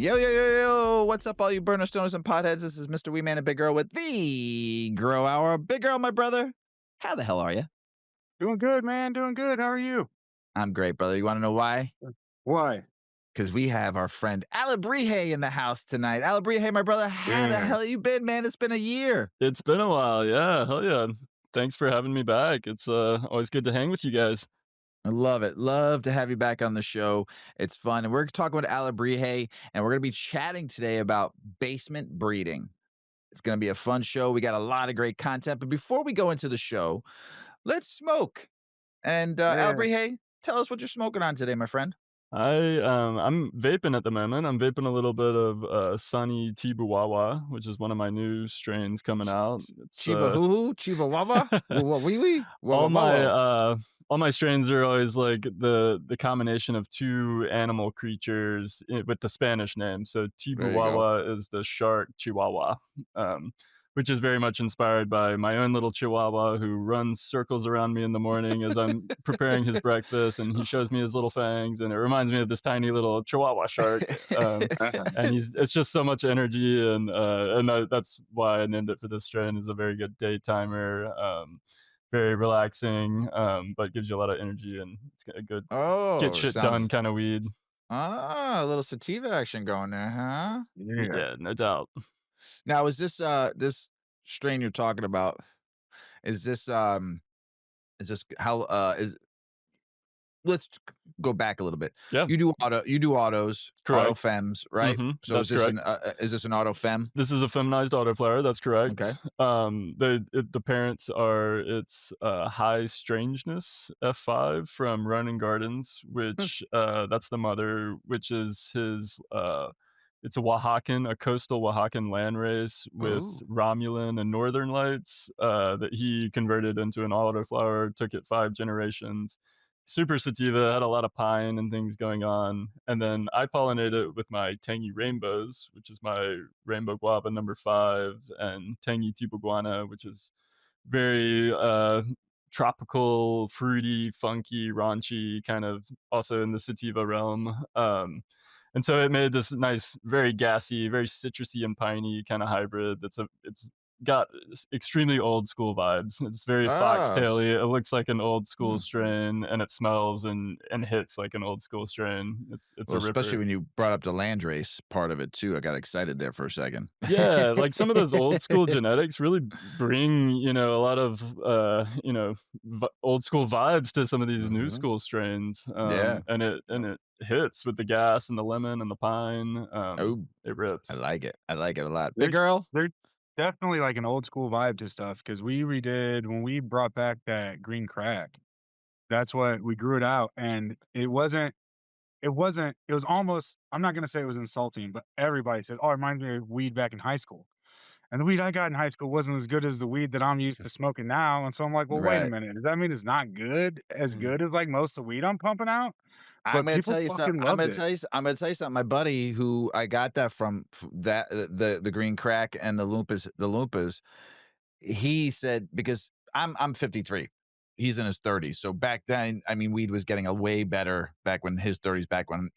Yo, yo, yo, yo. What's up, all you burner stoners and potheads? This is Mr. Weedman and Big Earl with the Grow Hour. Big Earl, my brother. How the hell are you? Doing good, man. Doing good. How are you? I'm great, brother. You want to know why? Why? Because we have our friend Alebrije in the house tonight. Alebrije, my brother, how the Yeah. hell you been, man? It's been a year. It's been a while, yeah, hell yeah. Thanks for having me back. It's, always good to hang with you guys. I love it. Love to have you back on the show. It's fun. And we're talking about Alebrije, and we're going to be chatting today about basement breeding. It's going to be a fun show. We got a lot of great content. But before we go into the show, let's smoke. And Yeah. Alebrije, tell us what you're smoking on today, my friend. I'm vaping at the moment. I'm vaping a little bit of, Sunny Tibuwawa, which is one of my new strains coming out. It's, Chiba hoo hoo, Chiba wawa, wah wee wee, wah wah all wah my, wah. all my strains are always, like, the combination of 2 animal creatures with the Spanish name. So There you go. Tibuwawa is the shark chihuahua, um, which is very much inspired by my own little chihuahua who runs circles around me in the morning as I'm preparing his breakfast, and he shows me his little fangs, and it reminds me of this tiny little chihuahua shark. And it's just so much energy, and that's why I named it for this strain. Is a very good daytimer, very relaxing, but gives you a lot of energy, and it's got a good get Oh, shit done sounds kind of weed. a little sativa action going there, huh? Yeah. Yeah, no doubt. Now, is this strain you're talking about? Is this how is let's go back a little bit. Yeah, You do autos, auto correct. fems, right? So That's correct. is this an auto fem? This is a feminized autoflower, that's Okay. correct. The parents are it's, High Strangeness F5 from Running Gardens, Hmm. which, that's the mother, which is his, it's a coastal Oaxacan landrace with Ooh. Romulan and Northern Lights, that he converted into an autoflower, took it 5 generations. Super sativa, had a lot of pine and things going on, and then I pollinate it with my Tangy Rainbows, which is my Rainbow Guava number 5, and Tangy Tibuguana, which is very, tropical, fruity, funky, raunchy, kind of also in the sativa realm, and so it made this nice, very gassy, very citrusy and piney kinda hybrid it's got extremely old school vibes. It's very Ah, foxtaily. It looks like an old school hmm. strain, and it smells and hits like an old school strain. It's Well, a especially ripper. when you brought up the landrace part of it too. I got excited there for a second. Yeah, like some of those old school genetics really bring, a lot of, old school vibes to some of these new Mhm. school strains. Yeah. And it hits with the gas and the lemon and the pine. Oh, It I rips. like it. I like it a lot. Big There's girl. there's definitely like an old school vibe to stuff because we redid when we brought back that green crack. That's what we grew it out, and it was almost, I'm not gonna say it was insulting, but everybody said, "Oh, it reminds me of weed back in high school." And the weed I got in high school wasn't as good as the weed that I'm used to smoking now, and so I'm like, "Well, wait a Right. minute. Does that mean it's not Mm. good as, like, most of the weed I'm pumping out?" I'm But gonna people tell you something. fucking loved it. I'm gonna tell you something. My buddy who I got that from, the green crack and the lumpas. He said because I'm 53. He's in his 30s. So back then, I mean, weed was getting a way better back when his 30s, back when,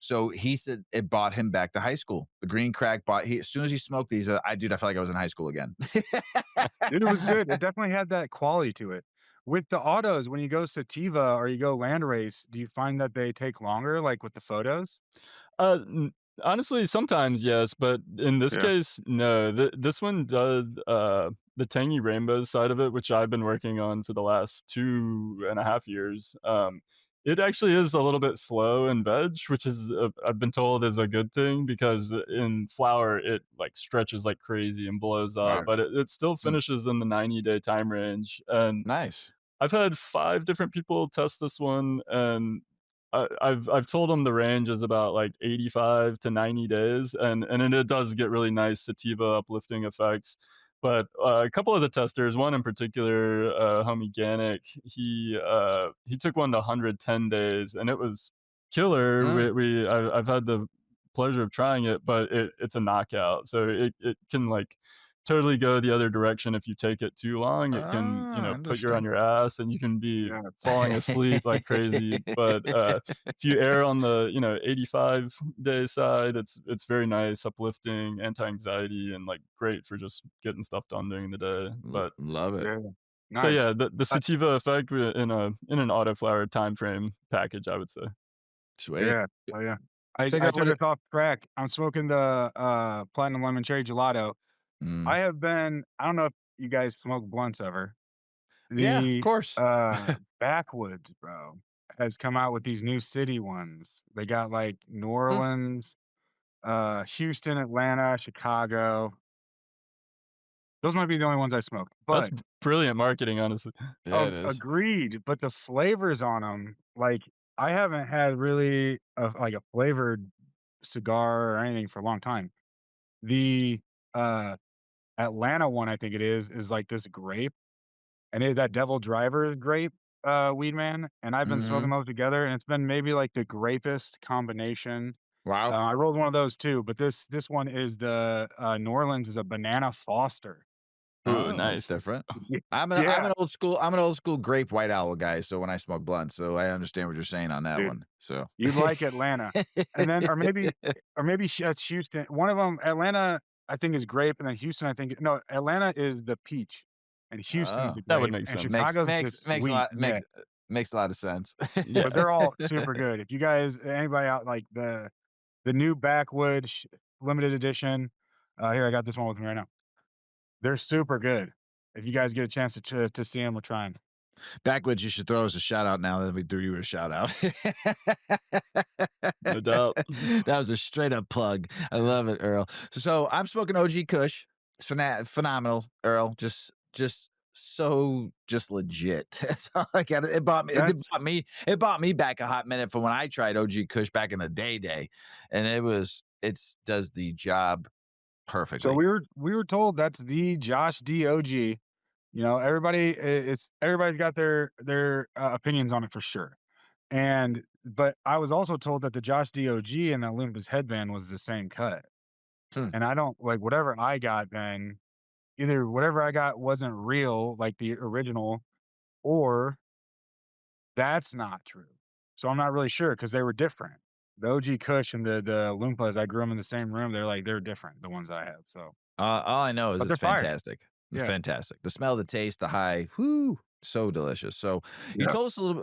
so he said it brought him back to high school. The green crack as soon as he smoked these, I felt like I was in high school again. Dude, it was good. It definitely had that quality to it. With the autos, when you go sativa or you go landrace, do you find that they take longer, like, with the photos? N Honestly, sometimes yes, but in this Yeah. case, no. This one does, the tangy rainbows side of it, which I've been working on for the last 2.5 years. It actually is a little bit slow in veg, which is, I've been told is a good thing because in flower, it, like, stretches like crazy and blows up, Wow. but it still Mm, finishes in the 90-day time range, and nice. I've had 5 different people test this one, and I've told them the range is about, like, 85 to 90 days, and then it does get really nice sativa uplifting effects, but, a couple of the testers, one in particular, homie Ganic, he took one to 110 days, and it was killer. Mm, I've had the pleasure of trying it, but it's a knockout, so it can, like, totally go the other direction if you take it too long. It can, Ah, put you on interesting. your ass and you can be Yeah. falling asleep like crazy. But if you err on the 85-day side, it's very nice, uplifting, anti-anxiety, and like great for just getting stuff done during the day. But Love it. Yeah. so Nice. yeah, the Uh, sativa effect in an autoflower time frame package, I would say. Sweet. yeah. Oh, yeah. I Pick I up took what it us off track. I'm smoking the, platinum lemon cherry gelato. mm. I have been I don't know if you guys smoke blunts ever. Yeah, of The, course. Backwoods, bro, has come out with these new city ones. They got, like, New Hmm, Orleans, Houston, Atlanta, Chicago. Those might be the only ones I smoke, That's but brilliant marketing, honestly. yeah, it is. agreed, but the flavors on them, like, I haven't had really a flavored cigar or anything for a long time. The, uh, Atlanta one, I think it is like this grape, and that Devil Driver grape, Weedman, and I've been smoking Mhm. those together, and it's been maybe, like, the grapest combination. Wow. I rolled one of those too, but this one is the, New Orleans is a Banana Foster. Ooh, Oh, that's nice. different. Ye I'm yeah, an old school grape white owl guy, so when I smoke blunts, so I understand what you're saying on that dude. one. So You'd like Atlanta. And then or maybe that's Houston. One of them, Atlanta, I think is grape, and then Houston, I think no, Atlanta is the peach, and Houston's Oh, the That would grape, make and sense. makes Chicago's makes just makes a sweet. lot Yeah, makes a lot of sense. but Yeah. they're all super good. If you guys anybody out like the new Backwood limited edition, here, I got this one with me right now. They're super good. If you guys get a chance to see them or try them. Backwoods, you should throw us a shout out now that we threw you a shout out. No doubt. That was a straight up plug. I love it, Earl. So I'm smoking OG Kush. It's phenomenal, Earl. Just so just legit. That's all I got. That's It bought me back a hot minute from when I tried OG Kush back in the day, and it's does the job so perfectly. we were told that's the Josh D OG. You know, it's everybody's got their opinions on it for sure. But I was also told that the Josh DOG and the Olympus headband was the same cut. Hmm. And I don't like whatever I got then, either whatever I got wasn't real, like the original, or that's not true. So I'm not really sure because they were different. The OG Kush and the Loompas, I grew them in the same room. They're different, the ones that I have. So, All I know is but it's they're fire. fantastic. It's Yeah. fantastic. The smell, the taste, the high, whoo, so delicious. So Yeah. you told us a little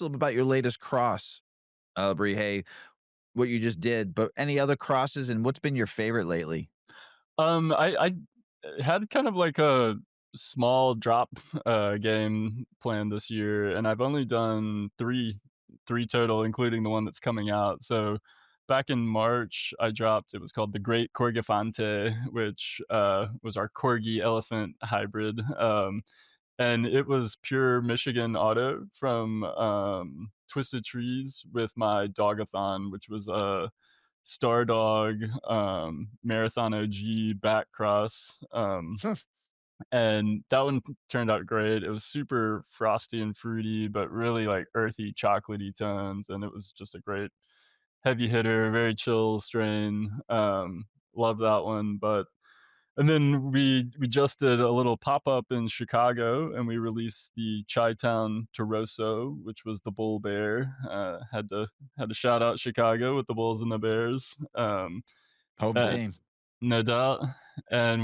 bit about your latest cross, Alebrije, what you just did, but any other crosses and what's been your favorite lately? I had kind of like a small drop game planned this year, and I've only done three total, including the one that's coming out. So back in March, I dropped. It was called the Great Corgifante, which was our corgi elephant hybrid. And it was pure Michigan auto from Twisted Trees with my dogathon, which was a Star Dog Marathon OG back cross. Huh. And that one turned out great. It was super frosty and fruity, but really like earthy, chocolatey tones. And it was just a great heavy hitter, very chill strain. Love that one. But and then we just did a little pop-up in Chicago, and we released the Chi-Town Toroso, which was the bull bear. Had to shout out Chicago with the bulls and the bears. Home Uh, team. no doubt. And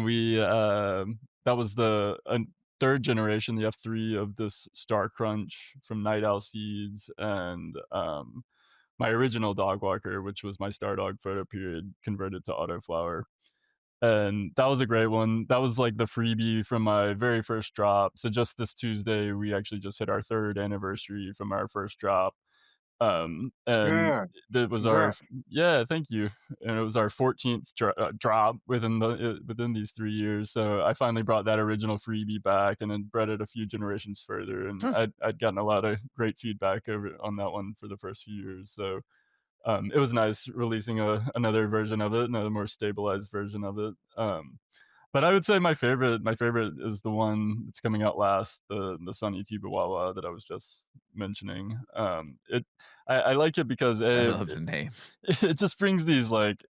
that was the 3rd generation, the F3 of this Star Crunch from Night Owl Seeds, and my original dog walker, which was my Star Dog photo period, converted to Autoflower. And that was a great one. That was like the freebie from my very first drop. So just this Tuesday, we actually just hit our 3rd anniversary from our first drop. And Yeah. that was our Congrats. yeah, thank you. And it was our 14th drop within these 3 years. So I finally brought that original freebie back and then bred it a few generations further. And Huh. I'd gotten a lot of great feedback over on that one for the first few years. So it was nice releasing another version of it, another more stabilized version of it. But I would say my favorite is the one that's coming out last, the Sunny Tibawawa that I was just mentioning. I like it because I A, love the name. it just brings these, like,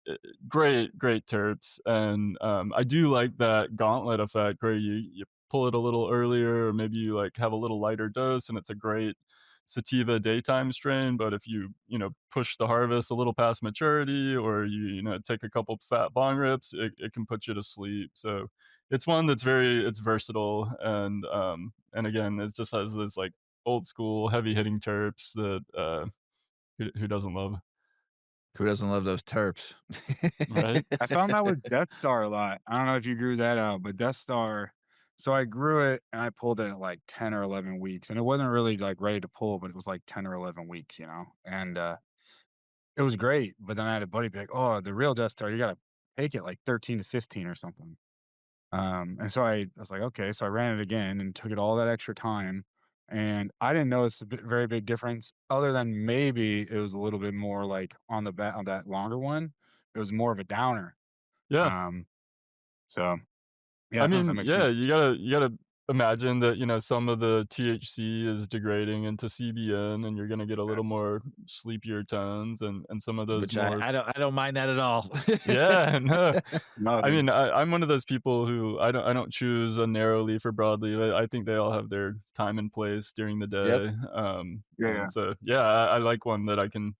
great terps, and, I do like that gauntlet effect where you pull it a little earlier, or maybe you, like, have a little lighter dose, and it's a great sativa daytime strain, but if you push the harvest a little past maturity, or you take a couple fat bong rips, it can put you to sleep, so it's one that's it's versatile, and again, it just has this, like, old school heavy hitting terps that, who doesn't love, Who doesn't love those terps? right? I found that with Death Star a lot. I don't know if you grew that out, but Death Star, so I grew it and I pulled it at like 10 or 11 weeks, and it wasn't really like ready to pull, but it was like 10 or 11 weeks, and it was great. But then I had a buddy be like, "Oh, the real Death Star, you got to take it like 13 to 15 or something." And so I was like, okay. So I ran it again and took it all that extra time. And I didn't notice a very big difference, other than maybe it was a little bit more like on the bat on that longer one. It was more of a downer. Yeah. Um, so yeah, I I don't know if that mean, makes yeah, sense. you gotta imagine that, some of the THC is degrading into CBN, and you're gonna get a Yeah. little more sleepier tones, and some of those Which I more. I don't I don't mind that at all. Yeah, no. No, I dude. mean, I'm one of those people who I don't choose a narrow leaf or broadleaf. I think they all have their time and place during the Yep. day, Yeah, yeah, and so, yeah, I like one that I can,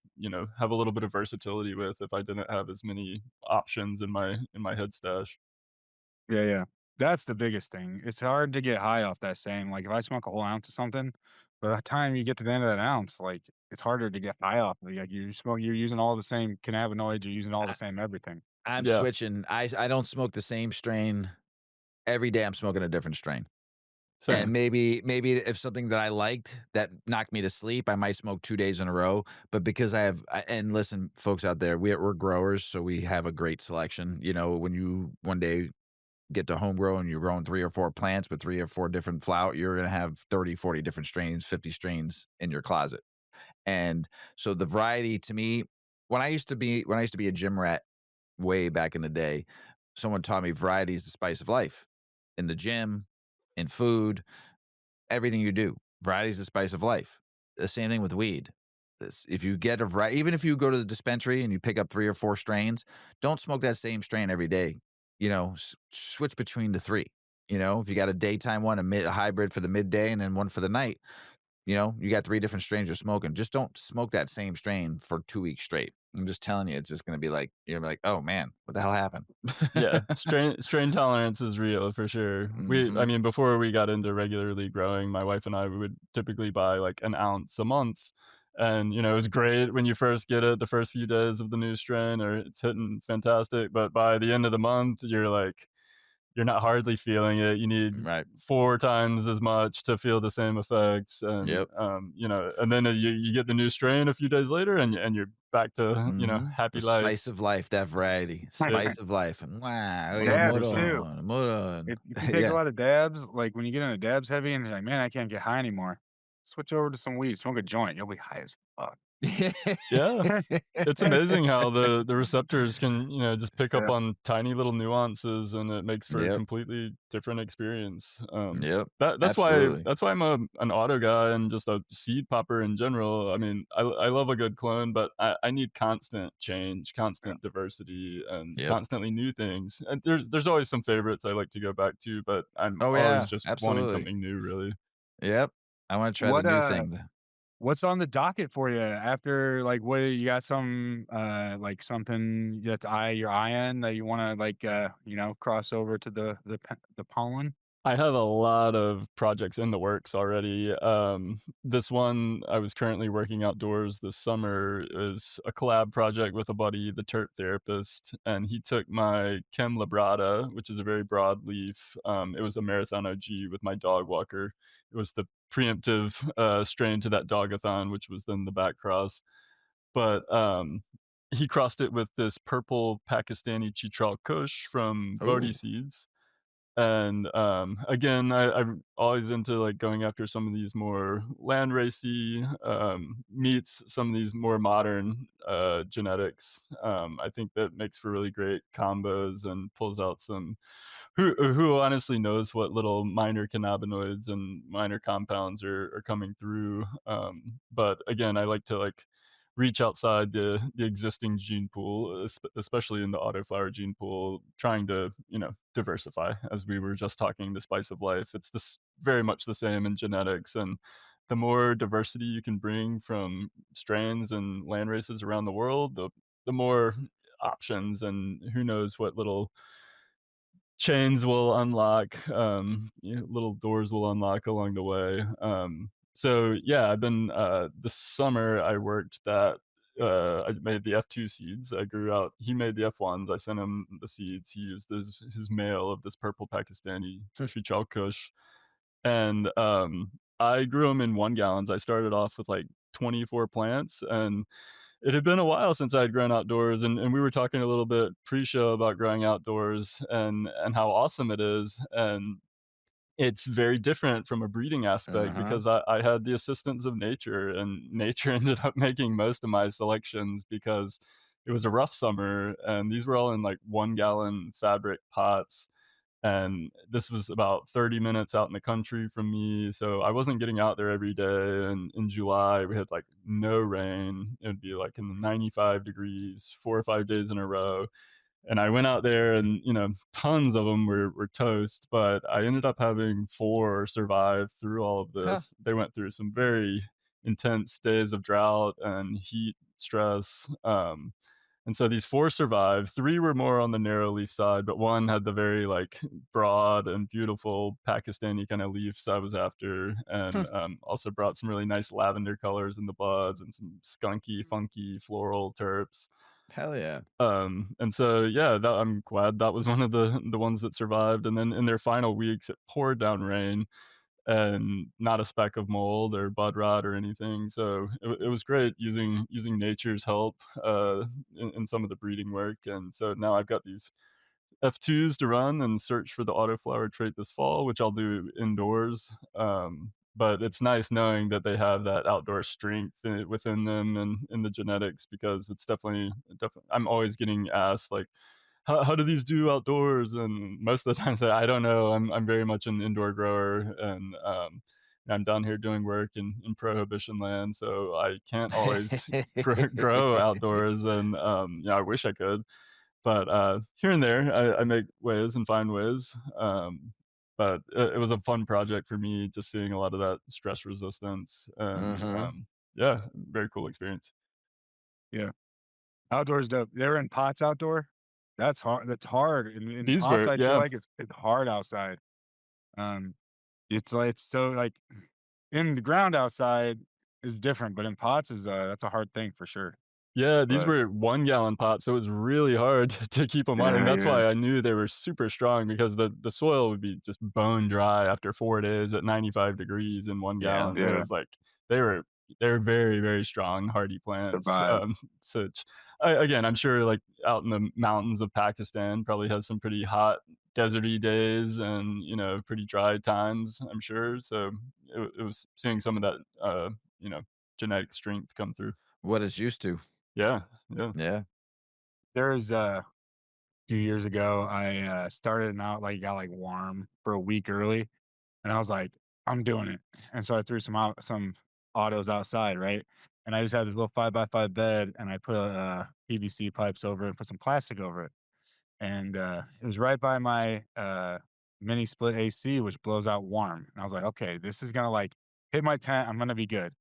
have a little bit of versatility with if I didn't have as many options in my head stash. yeah, yeah. That's the biggest thing. It's hard to get high off that same. Like if I smoke a whole ounce of something, by the time you get to the end of that ounce, like it's harder to get high off. Like you're using all the same cannabinoids, you're using all the I same everything. I'm Yeah, switching. I don't smoke the same strain every day. I'm smoking a different strain. same. And maybe if something that I liked that knocked me to sleep, I might smoke 2 days in a row, but because and listen, folks out there, we're growers, so we have a great selection. When you one day get to home grow and you're growing 3 or 4 plants, but 3 or 4 different flower, you're gonna have 30, 40 different strains, 50 strains in your closet. And so the variety to me, when I used to be a gym rat way back in the day, someone taught me variety is the spice of life. In the gym, in food, everything you do. Variety is the spice of life. The same thing with weed. If you get a variety, even if you go to the dispensary and you pick up 3 or 4 strains, don't smoke that same strain every day. Switch between the three. If you got a daytime one, a hybrid for the midday, and then one for the night. You got 3 different strains you're smoking. Just don't smoke that same strain for 2 weeks straight. I'm just telling you, it's just gonna be like you're gonna be like, oh man, what the hell happened? Yeah, strain tolerance is real for sure. I Hmm. mean, before we got into regularly growing, my wife and I, we would typically buy like an ounce a month. And, it was great when you first get it, the first few days of the new strain, or it's hitting fantastic. But by the end of the month, you're not hardly feeling it. You need Right. 4 times as much to feel the same effects, and, Yep. and then you get the new strain a few days later, and you're back to, The happy spice life. of life, that variety. Yeah. Spice of life. And wow, yeah, Dabs $100%. too. moron. If you take a Yeah. lot of dabs, like when you get into dabs heavy and you're like, man, I can't get high anymore. Switch over to some weed, smoke a joint. You'll be high as fuck. Yeah. It's amazing how the receptors can, just pick up Yeah, on tiny little nuances, and it makes for a Yep. completely different experience. Yep. That's why Absolutely. that's why I'm an auto guy and just a seed popper in general. I mean, I love a good clone, but I need constant change, yeah, constant diversity, and Yep. constantly new things. And there's always some favorites I like to go back to, but I'm Oh always yeah, just wanting absolutely. something new, really. Yep. I want to try the What new thing. what's on the docket for you after like what you got some like something that's you're eyeing that you want to like cross over to the pollen? I have a lot of projects in the works already. This one I was currently working outdoors this summer is a collab project with a buddy, the terp therapist, and he took my Chem labrata, which is a very broad leaf. It was a marathon OG with my dog walker. It was the preemptive strain to that dogathon, which was then the back cross. But he crossed it with this purple Pakistani Chitral Kush from Bodhi Oh, seeds, And, again, I'm always into, like, going after some of these more land racy, meets some of these more modern, genetics. I think that makes for really great combos and pulls out some who honestly knows what little minor cannabinoids and minor compounds are coming through, but again, I like to, like, reach outside the existing gene pool, especially in the autoflower gene pool, trying to, diversify. As we were just talking, the spice of life. It's this very much the same in genetics, and the more diversity you can bring from strains and land races around the world, the more options and who knows what little chains will unlock, little doors will unlock along the way. So yeah, I've been this summer I worked that I made the F2 seeds. I grew out he made the F1s. I sent him the seeds. He used his male of this purple Pakistani Chichal Kush. And I grew them in 1 gallons. I started off with like 24 plants, and it had been a while since I had grown outdoors, and we were talking a little bit pre-show about growing outdoors and how awesome it is, and it's very different from a breeding aspect Uh-huh. because I had the assistance of nature, and nature ended up making most of my selections because it was a rough summer, and these were all in, like, 1-gallon fabric pots, and this was about 30 minutes out in the country from me, so I wasn't getting out there every day, and in July, we had, like, no rain. It would be, like, in the 95 degrees 4 or 5 days in a row, and I went out there and, tons of them were toast, but I ended up having 4 survive through all of Huh. this. They went through some very intense days of drought and heat stress, and so these 4 survived. 3 were more on the narrow leaf side, but 1 had the very, like, broad and beautiful Pakistani kinda leaves I was after, and, also brought some really nice lavender colors in the buds and some skunky, funky floral terps. Hell yeah. And so, yeah, that I'm glad that was one of the ones that survived, and then in their final weeks, it poured down rain and not a speck of mold or bud rot or anything, so it was great using nature's help, in some of the breeding work, and so now I've got these F2s to run and search for the autoflower trait this fall, which I'll do indoors. But it's nice knowing that they have that outdoor strength within them and in the genetics because it's definitely. I'm always getting asked like, how do these do outdoors? And most of the time, I say I don't know. I'm very much an indoor grower, and I'm down here doing work in prohibition land, so I can't always grow outdoors. And yeah, I wish I could, but, here and there, I make ways and find ways, but it was a fun project for me just seeing a lot of that stress resistance and, Mhm. yeah, very cool experience. Yeah. Outdoors dope. They're in pots outdoor? That's hard. In These pots, were I feel yeah. like it's hard outside. Um, it's so, like in the ground outside is different, but in pots is, that's a hard thing for sure. Yeah, these But were 1-gallon pots, so it was really hard to keep them on, and yeah, that's yeah. why I knew they were super strong because the soil would be just bone dry after 4 days at 95 degrees in 1 Yeah. gallon. It Yeah. was like they were they're very, very strong, hardy plants, Survive. such again, I'm sure, like, out in the mountains of Pakistan probably has some pretty hot, deserty days and, pretty dry times, I'm sure, so it was seeing some of that, you know, genetic strength come through. What it's used to. Yeah, yeah. Yeah. There's a few years ago, I, started out, like, got, like, warm for a week early, and I was like, "I'm doing it." And so I threw some autos outside, right? And I just had this little 5 by 5 bed, and I put PVC pipes over it and put some plastic over it. And, it was right by my, mini split AC, which blows out warm. And I was like, "Okay, this is gonna, like, hit my tent, I'm gonna be good."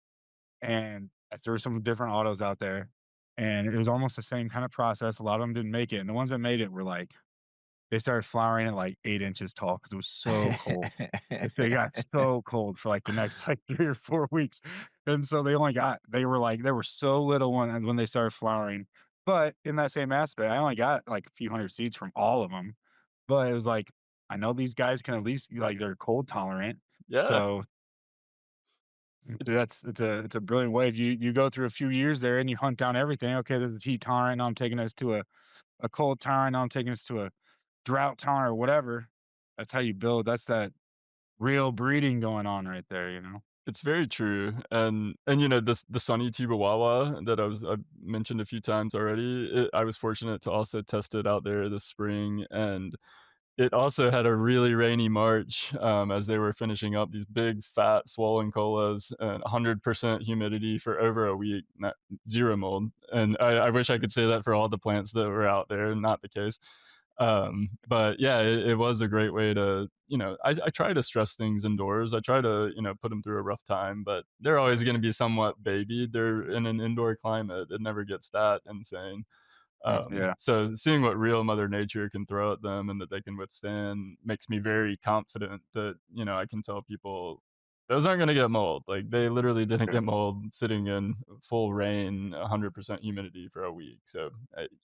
And I threw some different autos out there, and it was almost the same kind of process. A lot of them didn't make it, and the ones that made it were like they started flowering at like 8 inches tall because it was so cold. They got so cold for like the next like 3 or 4 weeks, and so they were like they were so little when they started flowering. But in that same aspect, I only got like a few hundred seeds from all of them. But it was like, I know these guys can at least like they're cold tolerant. Yeah. So it's a brilliant way. You go through a few years there and you hunt down everything. Okay, this is heat tolerant. Now I'm taking this to a cold tolerant. Now I'm taking this to a drought tolerant or whatever. That's how you build. That's that real breeding going on right there, you know? It's very true, and you know, the Sunny Chihuahua that I've mentioned a few times already, I was fortunate to also test it out there this spring, and it also had a really rainy March, as they were finishing up these big, fat, swollen colas and 100% humidity for over a week, not 0 mold, and I wish I could say that for all the plants that were out there, not the case. But yeah, it was a great way to, you know, I try to stress things indoors. I try to, you know, put them through a rough time, but they're always gonna be somewhat babied. They're in an indoor climate. It never gets that insane. Yeah. So seeing what real Mother Nature can throw at them and that they can withstand makes me very confident that, you know, I can tell people those aren't gonna get mold. Like, they literally didn't Yeah. get mold sitting in full rain, 100% humidity for a week. So,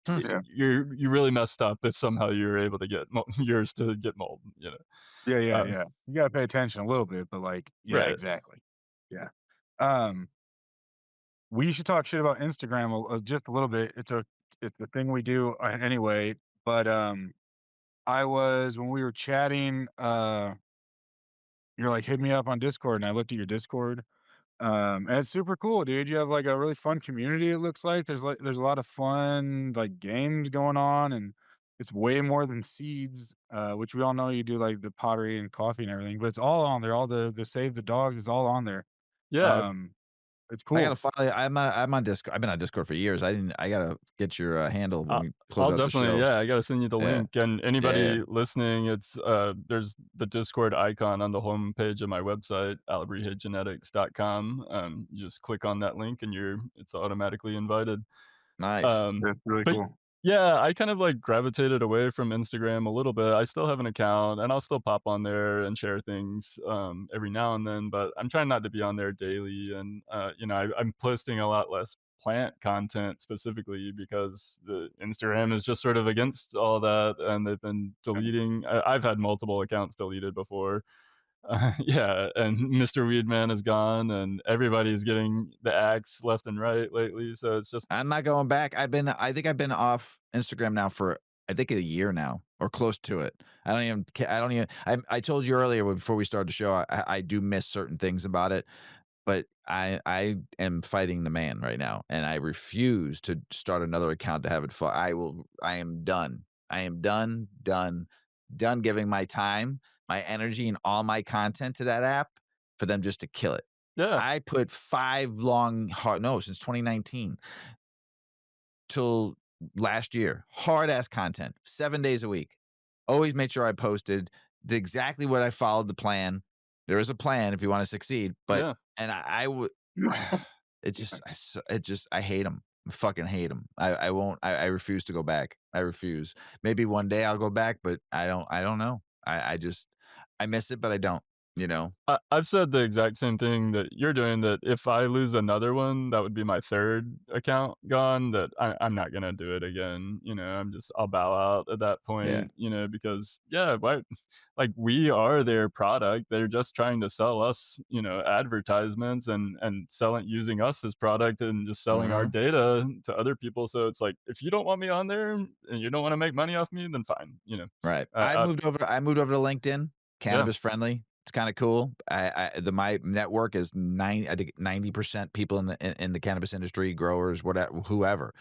Hmm. Yeah. you really messed up if somehow you were able to get yours to get mold, you know? Yeah, yeah, Um, yeah. You gotta pay attention a little bit, but, like, yeah, right. exactly. Yeah. Um, we should talk shit about Instagram just a little bit. It's a thing we do, anyway, but, I was when we were chatting, you're like, "Hit me up on Discord," and I looked at your Discord. And it's super cool, dude. You have, like, a really fun community, it looks like. There's a lot of fun, like, games going on, and it's way more than seeds, which we all know you do, like, the pottery and coffee and everything, but it's all on there. All the save the dogs is all on there. Yeah. Um, it's I cool. gotta follow. I'm on Discord. I've been on Discord for years. I gotta get your handle when I we close I'll out the definitely, show. yeah, I gotta send you the Yeah, link, and yeah, anybody listening, it's, there's the Discord icon on the homepage of my website, alebrijegenetics.com. You just click on that link and it's automatically invited. nice. Um, That's really but cool. yeah, I kind of like gravitated away from Instagram a little bit. I still have an account and I'll still pop on there and share things every now and then, but I'm trying not to be on there daily. And, you know, I'm posting a lot less plant content specifically because the Instagram is just sort of against all that and they've been Yeah. deleting. I've had multiple accounts deleted before. Yeah, and Mr. Weedman is gone and everybody's getting the axe left and right lately. So it's just, I'm not going back. I think I've been off Instagram now for I think a year now or close to it. I don't even. I told you earlier before we started the show. I do miss certain things about it, but I am fighting the man right now, and I refuse to start another account to have it. I will. I am done. I am done giving my time, my energy, and all my content to that app for them just to kill it. yeah, I put 5 long hard no, since 2019 till last year, hard ass content, 7 days a week. Always made sure I posted, did exactly what I followed the plan. There is a plan if you wanna succeed, but yeah. and I would it just I hate them. Fucking hate them. I won't I refuse to go back. I refuse. Maybe one day I'll go back, but I don't know. I just I miss it, but I don't, you know? I've said the exact same thing that you're doing, that if I lose another one, that would be my 3rd account gone, that I'm not gonna do it again, you know, I'll bow out at that Yeah. point, you know, because, yeah, why like, we are their product, they're just trying to sell us, you know, advertisements and selling using us as product and just selling our Mhm. data to other people, so it's like, if you don't want me on there and you don't wanna make money off me, then fine, you know? Right. Uh, uh I moved over to LinkedIn, yeah, cannabis friendly. It's kinda cool. My network is I think 90% people in the cannabis industry, growers, whatever, whoever.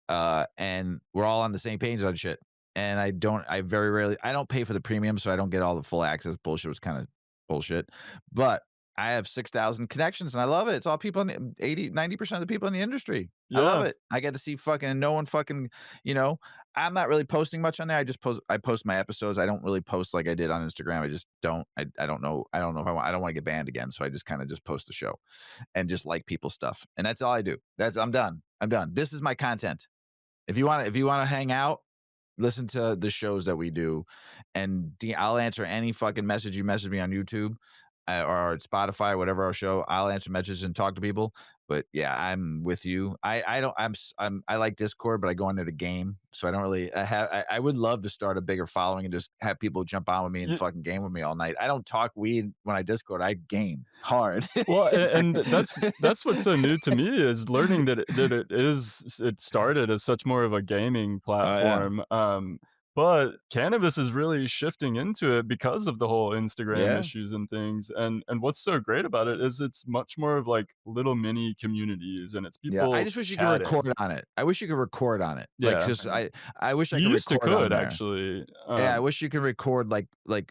And we're all on the same page on shit. And I very rarely I don't pay for the premium, so I don't get all the full access bullshit. Was kind of bullshit. But I have 6,000 connections and I love it. It's all people in the 80, 90% of the people in the industry. I love yeah, it. I get to see fucking no one fucking, you know, I'm not really posting much on there. I post my episodes. I don't really post like I did on Instagram. I just don't. I don't know. I don't know if I don't want to get banned again. So I just kind of just post the show and just like people's stuff. And that's all I do. I'm done. I'm done. This is my content. If you wanna hang out, listen to the shows that we do, and I'll answer any fucking message you message me on YouTube, or Spotify, whatever our show. I'll answer messages and talk to people. But yeah, I'm with you. I don't. I like Discord, but I go on there to game, so I don't really. I would love to start a bigger following and just have people jump on with me and ye fucking game with me all night. I don't talk weed when I Discord. I game hard. Well, and that's what's so new to me is learning that it started as such more of a gaming Oh yeah. platform, But cannabis is really shifting into it because of the whole Instagram Yeah. issues and things, and what's so great about it is it's much more of, like, little mini communities, and it's Yeah, I people just wish you could chatting. record on it. I wish you could record on it. Like, Yeah. 'cause I wish I You could used to record on could, there. actually, Yeah, I wish you could record like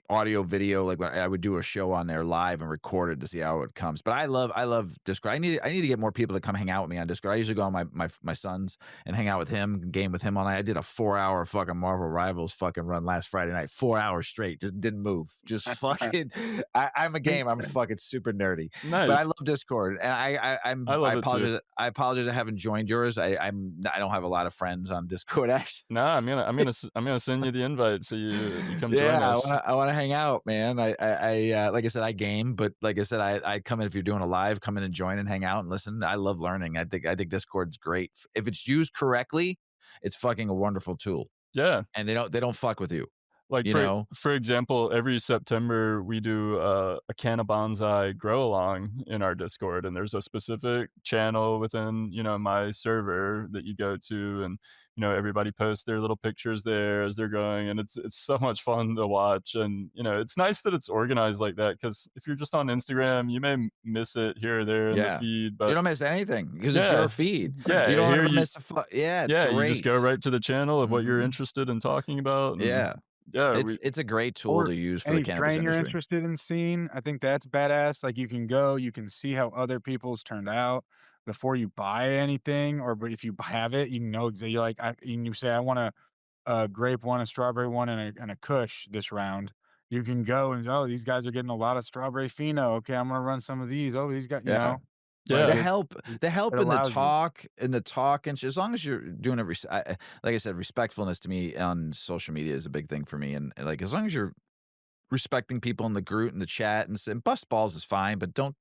audio, video, like when I would do a show on there live and record it to see how it comes. But I love Discord. I need to get more people to come hang out with me on Discord. I usually go on my son's and hang out with him, game with him all night. I did a 4 hour fucking Marvel Rivals fucking run last Friday night, 4 hours straight, just didn't move, just fucking. I'm a game. I'm fucking super nerdy, but I Nice. love Discord, and I I love it too. apologize. I apologize. I haven't joined yours. I don't have a lot of friends on Discord actually. No, I'm gonna send you the invite so you come join Yeah, us. I wanna hang out, man. Like I said, I game, but like I said, I come in if you're doing a live, come in and join and hang out and listen. I love learning. I think Discord's great. If it's used correctly, it's fucking a wonderful tool, Yeah. and they don't fuck with you, Like, you know? for example, every September, we do, a can of bonsai grow along in our Discord, and there's a specific channel within, my server that you go to, and, everybody posts their little pictures there as they're going, and it's so much fun to watch, and, it's nice that it's organized like that because if you're just on Instagram, you may miss it here or there in the Yeah. feed, You but don't miss anything because it's your yeah, feed. You yeah, don't here ever you miss yeah, it's yeah, you just go great. right to the channel of what you're Mhm. interested in talking about, and Yeah. yeah, It's a great tool Or to use for the any cannabis strain you're industry. interested in seeing, I think that's badass. Like you can go, you can see how other people's turned out before you buy anything, or but if you have it, you know you're like, and you say, I want a grape one, a strawberry one, and a Kush this round. You can go and oh, these guys are getting a lot of strawberry pheno. Okay, I'm gonna run some of these. Oh, these got Yeah. like The yeah. help the it help in allows you. the talk and as long as you're doing it like I said, respectfulness to me on social media is a big thing for me, and, like, as long as you're respecting people in the group and the chat and bust balls is fine, but don't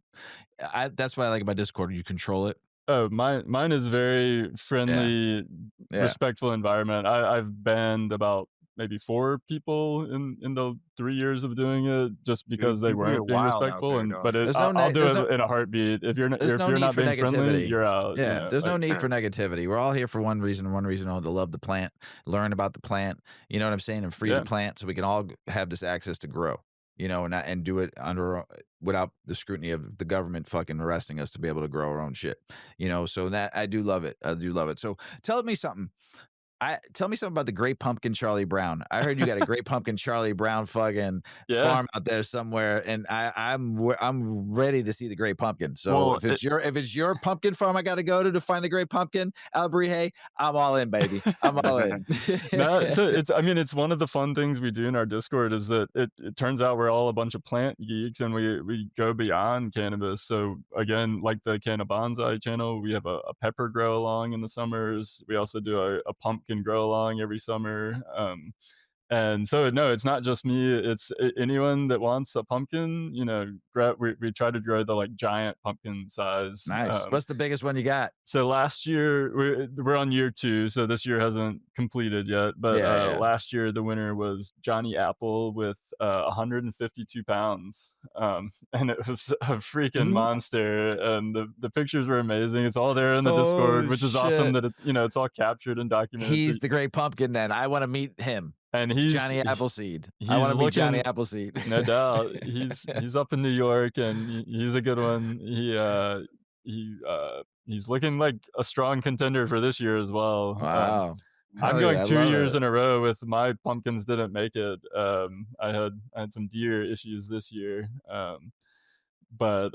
that's what I like about Discord, you control it. Oh, mine is very Yeah, friendly, yeah. respectful environment. I've banned about maybe 4 people in the 3 years of doing it just Dude, because they people get weren't being wild out respectful, there, and dog. but There's I'll no I'll ne do it in a heartbeat. there's If no you're need not for being friendly, negativity. you're out, Yeah, there's no like need for negativity. We're all here for one reason only, to love the plant, learn about the plant, you know what I'm saying, and free the yeah, plant so we can all have this access to grow, and do it without the scrutiny of the government fucking arresting us to be able to grow our own shit. So that I do love it. I do love it. So tell me something. I tell me something about the Great Pumpkin Charlie Brown. I heard you got a Great Pumpkin Charlie Brown fucking yeah. farm out there somewhere, and I'm ready to see the Great Pumpkin. So Well, if it's your pumpkin farm, I got to go to find the Great Pumpkin, Alebrije, I'm all in, baby. I'm all in. no, so it's one of the fun things we do in our Discord is that it turns out we're all a bunch of plant geeks and we go beyond cannabis. So again, like the Canna Bonsai channel, we have a pepper grow along in the summers. We also do a pumpkin grow along every summer. And so no, it's not just me. It's anyone that wants a pumpkin. We try to grow the like giant pumpkin size. Nice. What's the biggest one you got? So last year we're on year 2, so this year hasn't completed yet, but, Yeah, yeah. last year the winner was Johnny Apple with, 152 pounds, and it was a freaking Who? monster, and the pictures were amazing. It's all there in the Discord, Oh which is awesome shit. that it's all captured and documented, so He's the Great Pumpkin. Then I want to meet him, and Johnny Appleseed. I want he's to meet Johnny looking Appleseed. no doubt. He's up in New York, and he's a good one. He's looking like a strong contender for this year as well. Wow. I'm Hell going yeah, I 2 love years it. in a row with my pumpkins didn't make it. I had some deer issues this year, but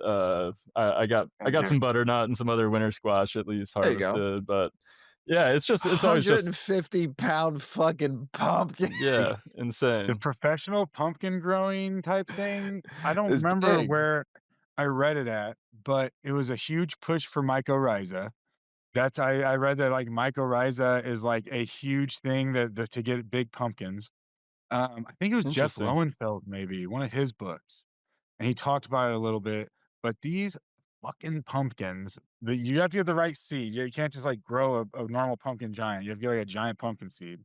I got some butternut and some other winter squash at least There you go. harvested. But yeah, it's always just 150-pound fucking pumpkin. yeah, The insane. professional pumpkin growing type thing, I don't It's remember big. where I read it at, but it was a huge push for mycorrhiza. I read that, like, mycorrhiza is, like, a huge thing that to get big pumpkins. I think it was Jeff Interesting. Lowenfeld maybe, one of his books, and he talked about it a little bit, but these fucking pumpkins, you have to get the right seed. You can't just, like, grow a normal pumpkin giant. You have to get, like, a giant pumpkin seed.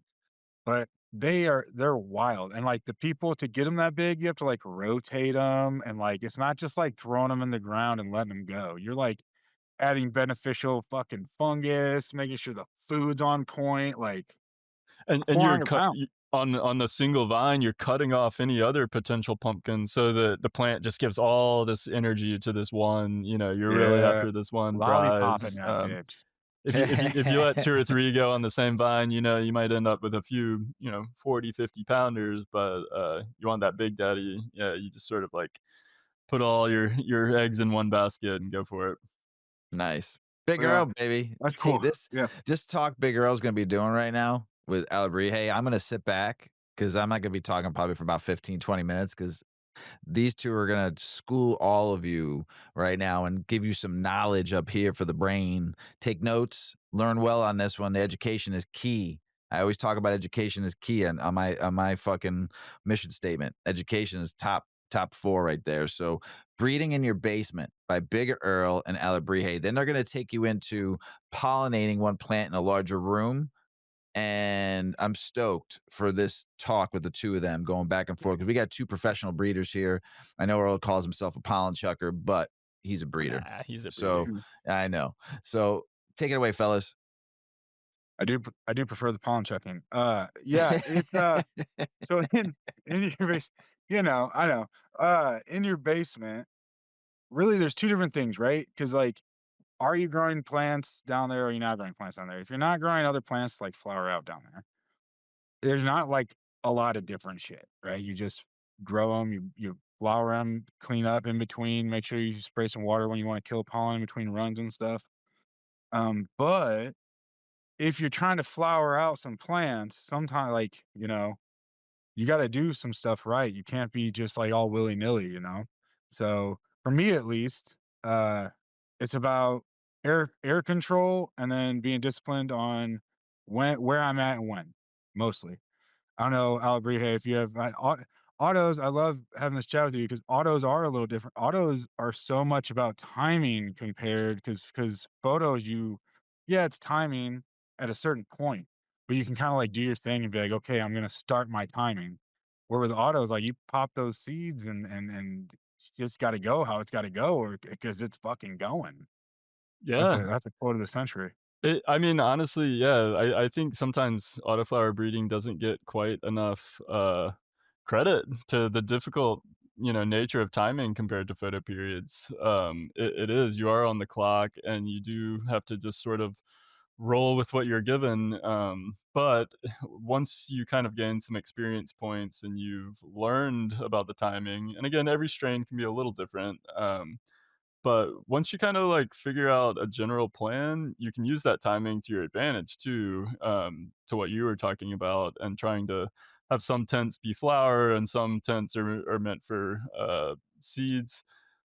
But they're wild, and, like, the people to get them that big, you have to, like, rotate them, and, like, it's not just, like, throwing them in the ground and letting them go. You're, like, adding beneficial fucking fungus, making sure the food's on point, like, And you're 400 cut pounds. on the single vine, you're cutting off any other potential pumpkin so that the plant just gives all this energy to this one, you're really Yeah, after this one lollipopping prize. that bitch. If you let 2 or 3 go on the same vine, you might end up with a few, 40, 50 pounders, but, you want that big daddy, yeah, you just sort of, like, put all your eggs in one basket and go for it. Nice. Big Yeah, Earl, baby. that's Hey, cool. this Yeah. this talk Big Earl's gonna be doing right now with Alebrije. Hey, I'm gonna sit back because I'm not gonna be talking probably for about 15, 20 minutes because these two are gonna school all of you right now and give you some knowledge up here for the brain. Take notes, learn well on this one. The education is key. I always talk about education is key on my fucking mission statement. Education is top four right there. So breeding in your basement by Big Earl and Alebrije. Then they're gonna take you into pollinating one plant in a larger room, and I'm stoked for this talk with the two of them going back and forth because we got two professional breeders here. I know Earl calls himself a pollen chucker, but he's a breeder. Nah, he's a So breeder. Mm. I know. So take it away, fellas. I do prefer the pollen checking. Yeah, it's, so in your base I know. In your basement, really, there's 2 different things, right? Because like, are you growing plants down there or are you not growing plants down there? If you're not growing other plants to, like, flower out down there, there's not, like, a lot of different shit, right? You just grow them, you flower them, clean up in between, make sure you spray some water when you wanna kill pollen in between runs and stuff. But if you're trying to flower out some plants, sometimes, like, you gotta do some stuff right. You can't be just, like, all willy-nilly, you know? So, for me at least, it's about air control and then being disciplined on where I'm at and when, mostly. I don't know, Alebrije, if you have autos. I love having this chat with you because autos are a little different. Autos are so much about timing compared because photos, yeah, it's timing at a certain point, but you can kind of like do your thing and be like, okay, I'm gonna start my timing. Where with autos, like you pop those seeds and it's just got to go how it's got to go, or because it's fucking going. Yeah. That's a quote of the century. I mean, honestly, yeah, I think sometimes autoflower breeding doesn't get quite enough, credit to the difficult, nature of timing compared to photo periods. It is, you are on the clock, and you do have to just sort of roll with what you're given, but once you kind of gain some experience points and you've learned about the timing, and again, every strain can be a little different, but once you kind of like figure out a general plan, you can use that timing to your advantage too, to what you were talking about, and trying to have some tents be flower and some tents are meant for seeds.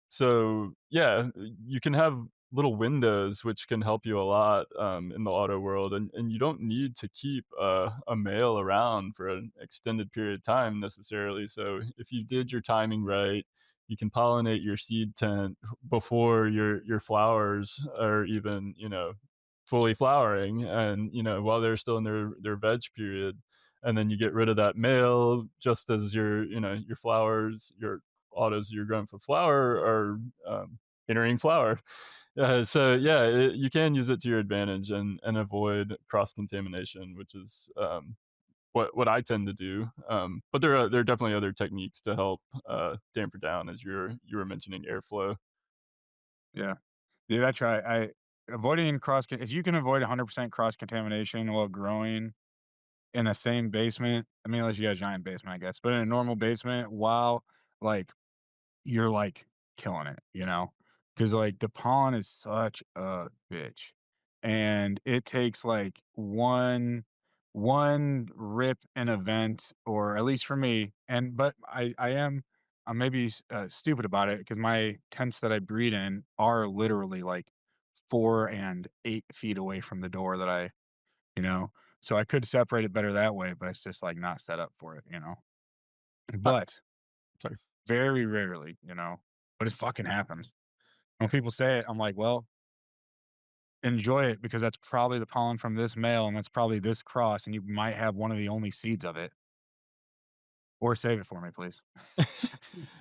So yeah, you can have little windows which can help you a lot in the auto world, and you don't need to keep a male around for an extended period of time necessarily. So if you did your timing right, you can pollinate your seed tent before your flowers are even, fully flowering, and, while they're still in their veg period, and then you get rid of that male just as your flowers, your autos you're growing for flower are, entering flower. So yeah, you can use it to your advantage and avoid cross-contamination, which is, what I tend to do. But there are definitely other techniques to help damper down, as you were mentioning airflow. Yeah. Yeah, I try. Avoiding if you can avoid 100% cross contamination while growing in the same basement. I mean, unless you got a giant basement, I guess. But in a normal basement, while like you're like killing it, because like the pollen is such a bitch, and it takes like one rip in a vent, or at least for me. And but I'm maybe stupid about it because my tents that I breed in are literally like 4 and 8 feet away from the door that you know, so I could separate it better that way, but it's just, like, not set up for it. Uh, But sorry. very rarely, but it fucking happens. When people say it, I'm like, "Well, enjoy it because that's probably the pollen from this male, and that's probably this cross, and you might have one of the only seeds of it, or save it for me, please."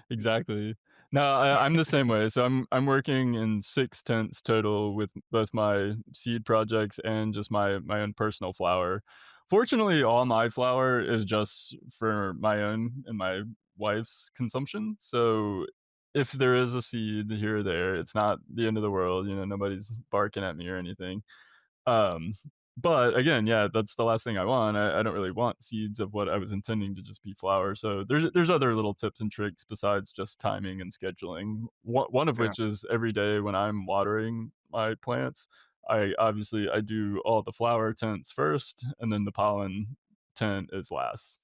Exactly. No, I'm the same way. So I'm working in 6 tents total with both my seed projects and just my own personal flower. Fortunately, all my flour is just for my own and my wife's consumption. So if there is a seed here or there, it's not the end of the world. You know, nobody's barking at me or anything. Um, but again, yeah, that's the last thing I want. I don't really want seeds of what I was intending to just be flour. So there's other little tips and tricks besides just timing and scheduling. One of Yeah. which is every day when I'm watering my plants, I do all the flower tents first, and then the pollen tent is last.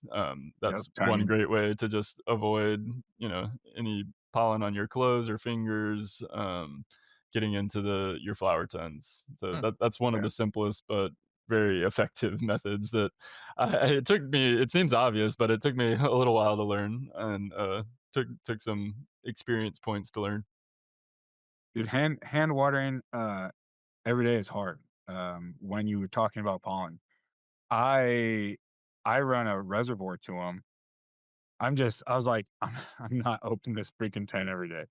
Yep. That's one Timing. great way to just avoid, any pollen on your clothes or fingers. Getting into the your flower tents. So Hmm. that's one of Yeah. the simplest but very effective methods that it took me. It seems obvious, but it took me a little while to learn, and took some experience points to learn. Dude, hand watering every day is hard. When you were talking about pollen, I I run a reservoir to them. I was like, I'm not opening this freaking tent every day.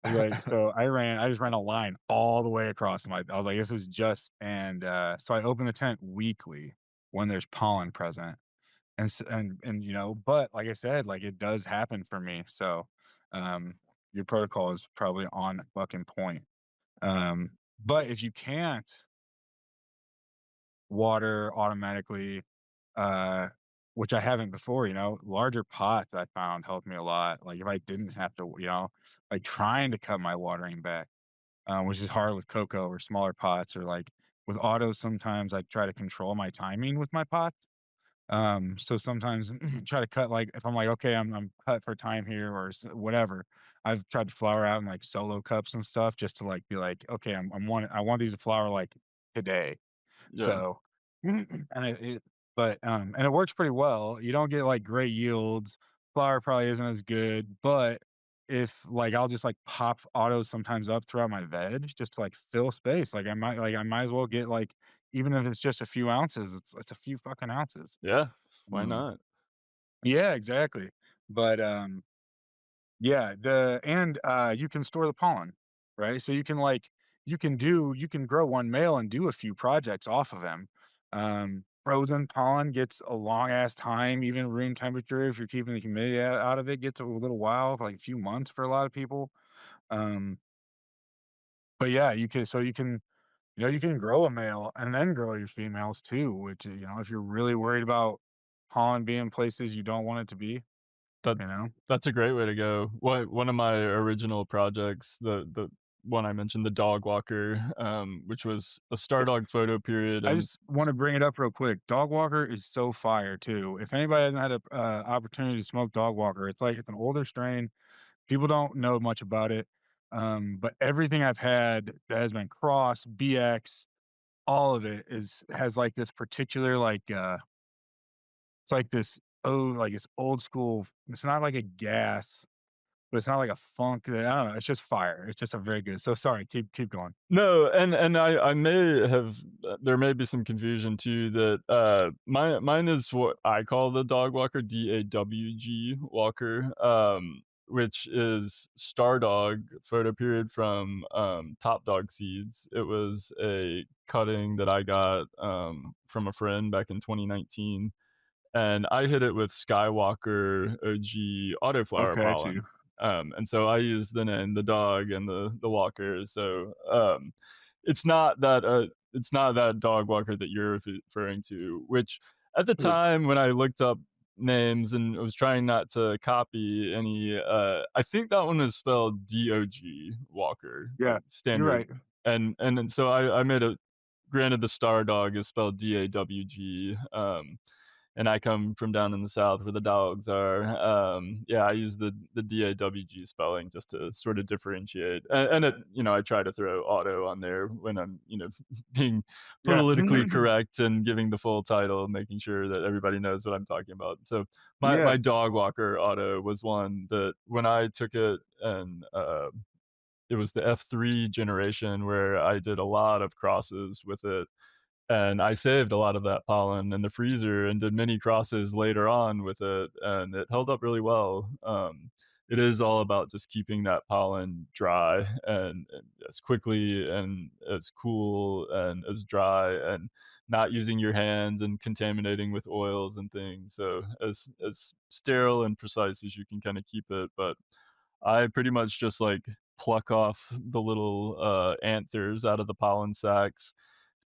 I was like, so I just ran a line all the way across my. I was like, this is just, and so I open the tent weekly when there's pollen present, and but like I said, like it does happen for me. So, um, your protocol is probably on fucking point. But if you can't water automatically, uh, which I haven't before, larger pots I found helped me a lot. Like if I didn't have to, like trying to cut my watering back, which is hard with cocoa or smaller pots, or like with autos, sometimes I try to control my timing with my pots. So sometimes try to cut, like if I'm like, okay, I'm cut for time here or whatever. I've tried to flower out in like solo cups and stuff just to like be like, okay, I want these to flower like today. Yeah, So, and it works pretty well. You don't get like great yields. Flour probably isn't as good, but if like I'll just like pop autos sometimes up throughout my veg just to like fill space. I might as well get like, even if it's just a few ounces, it's a few fucking ounces. yeah. Why Mm. not? Yeah, exactly. But yeah, you can store the pollen, right? So you can grow one male and do a few projects off of him. Frozen pollen gets a long ass time, even room temperature. If you're keeping the humidity out of it, gets a little while, like a few months for a lot of people. Um, but yeah, you can grow a male and then grow your females too, which if you're really worried about pollen being places you don't want it to be, That you know. that's a great way to go. One of my original projects, the one I mentioned, the dog walker, which was a star dog photo period, I and just wanna bring it up real quick. Dog Walker is so fire too. If anybody hasn't had a, opportunity to smoke Dog Walker, it's an older strain. People don't know much about it, but everything I've had that has been Cross, BX, all of it has, like, this particular, like, it's like this, like, it's old school. It's not like a gas, but it's not like a funk. I don't know, it's just fire. It's just a very good, so sorry, keep going. no, and I may have there may be some confusion too that, mine is what I call the dog walker, DAWG walker, which is Star Dog photo period from, Top Dog Seeds. It was a cutting that I got, from a friend back in 2019, and I hit it with Skywalker OG autoflower Okay, I see. pollen. And so I use the name, the dog, and the walker. So it's not that dog walker that you're referring to. Which at the Good. time when I looked up names and was trying not to copy any, I think that one is spelled DOG Walker, Yeah, you're standard. right. And then so I made a. Granted, the star dog is spelled DAWG. And I come from down in the South where the dogs are. Yeah, I use the DAWG spelling just to sort of differentiate, and I try to throw auto on there when I'm, being Yeah. politically correct and giving the full title, making sure that everybody knows what I'm talking about. So Yeah. my dog walker auto was one that when I took it and it was the F3 generation where I did a lot of crosses with it, and I saved a lot of that pollen in the freezer and did many crosses later on with it, and it held up really well. it is all about just keeping that pollen dry and as quickly and as cool and as dry, and not using your hands and contaminating with oils and things. So as sterile and precise as you can kind of keep it. But I pretty much just like pluck off the little anthers out of the pollen sacs,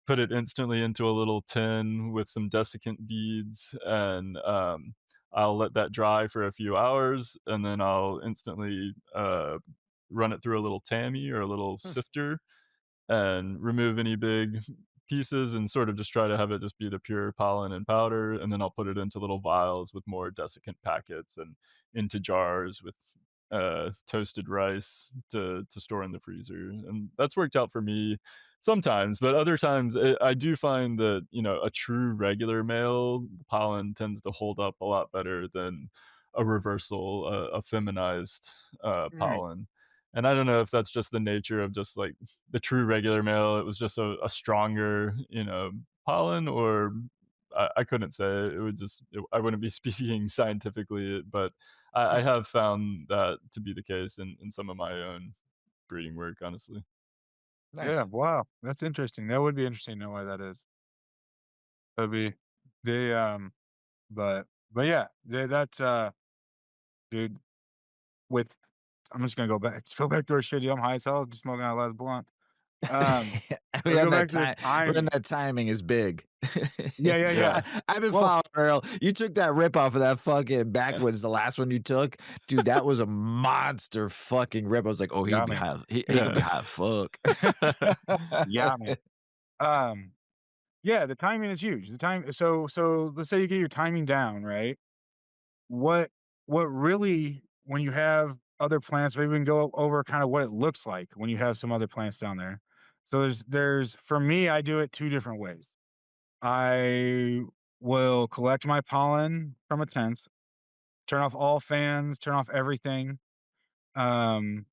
put it instantly into a little tin with some desiccant beads, and I'll let that dry for a few hours, and then I'll instantly run it through a little tammy or a little Hmm. sifter and remove any big pieces and sort of just try to have it just be the pure pollen and powder, and then I'll put it into little vials with more desiccant packets and into jars with toasted rice to store in the freezer, and that's worked out for me sometimes. But other times I do find that, you know, a true regular male pollen tends to hold up a lot better than a reversal, a feminized Right. pollen. And I don't know if that's just the nature of just like the true regular male, it was just a stronger, you know, pollen, or I couldn't say. It would just I wouldn't be speaking scientifically, but I Hmm. have found that to be the case in some of my own breeding work, honestly. Yeah, Nice. wow, that's interesting. That would be interesting to know why that is. That'd be they, but yeah, that's, dude, with I'm just gonna go back to our shit, dude, I'm high as hell, just smoking our last blunt. Um, We let's had go back that to the time. We're in timing. that timing is big. Yeah, yeah, yeah. I've been Well, following Earl. You took that rip off of that fucking backwoods, the last one you took, dude. That was a monster fucking rip. I was like, oh, he'd yeah, be man. high. He gonna be high as fuck. Yeah, man. Um, yeah, the timing is huge. The time so let's say you get your timing down, right? What what really when you have other plants, maybe we can go over kind of what it looks like when you have some other plants down there. So there's for me, I do it 2 different ways. I will collect my pollen from a tent, turn off all fans, turn off everything, um,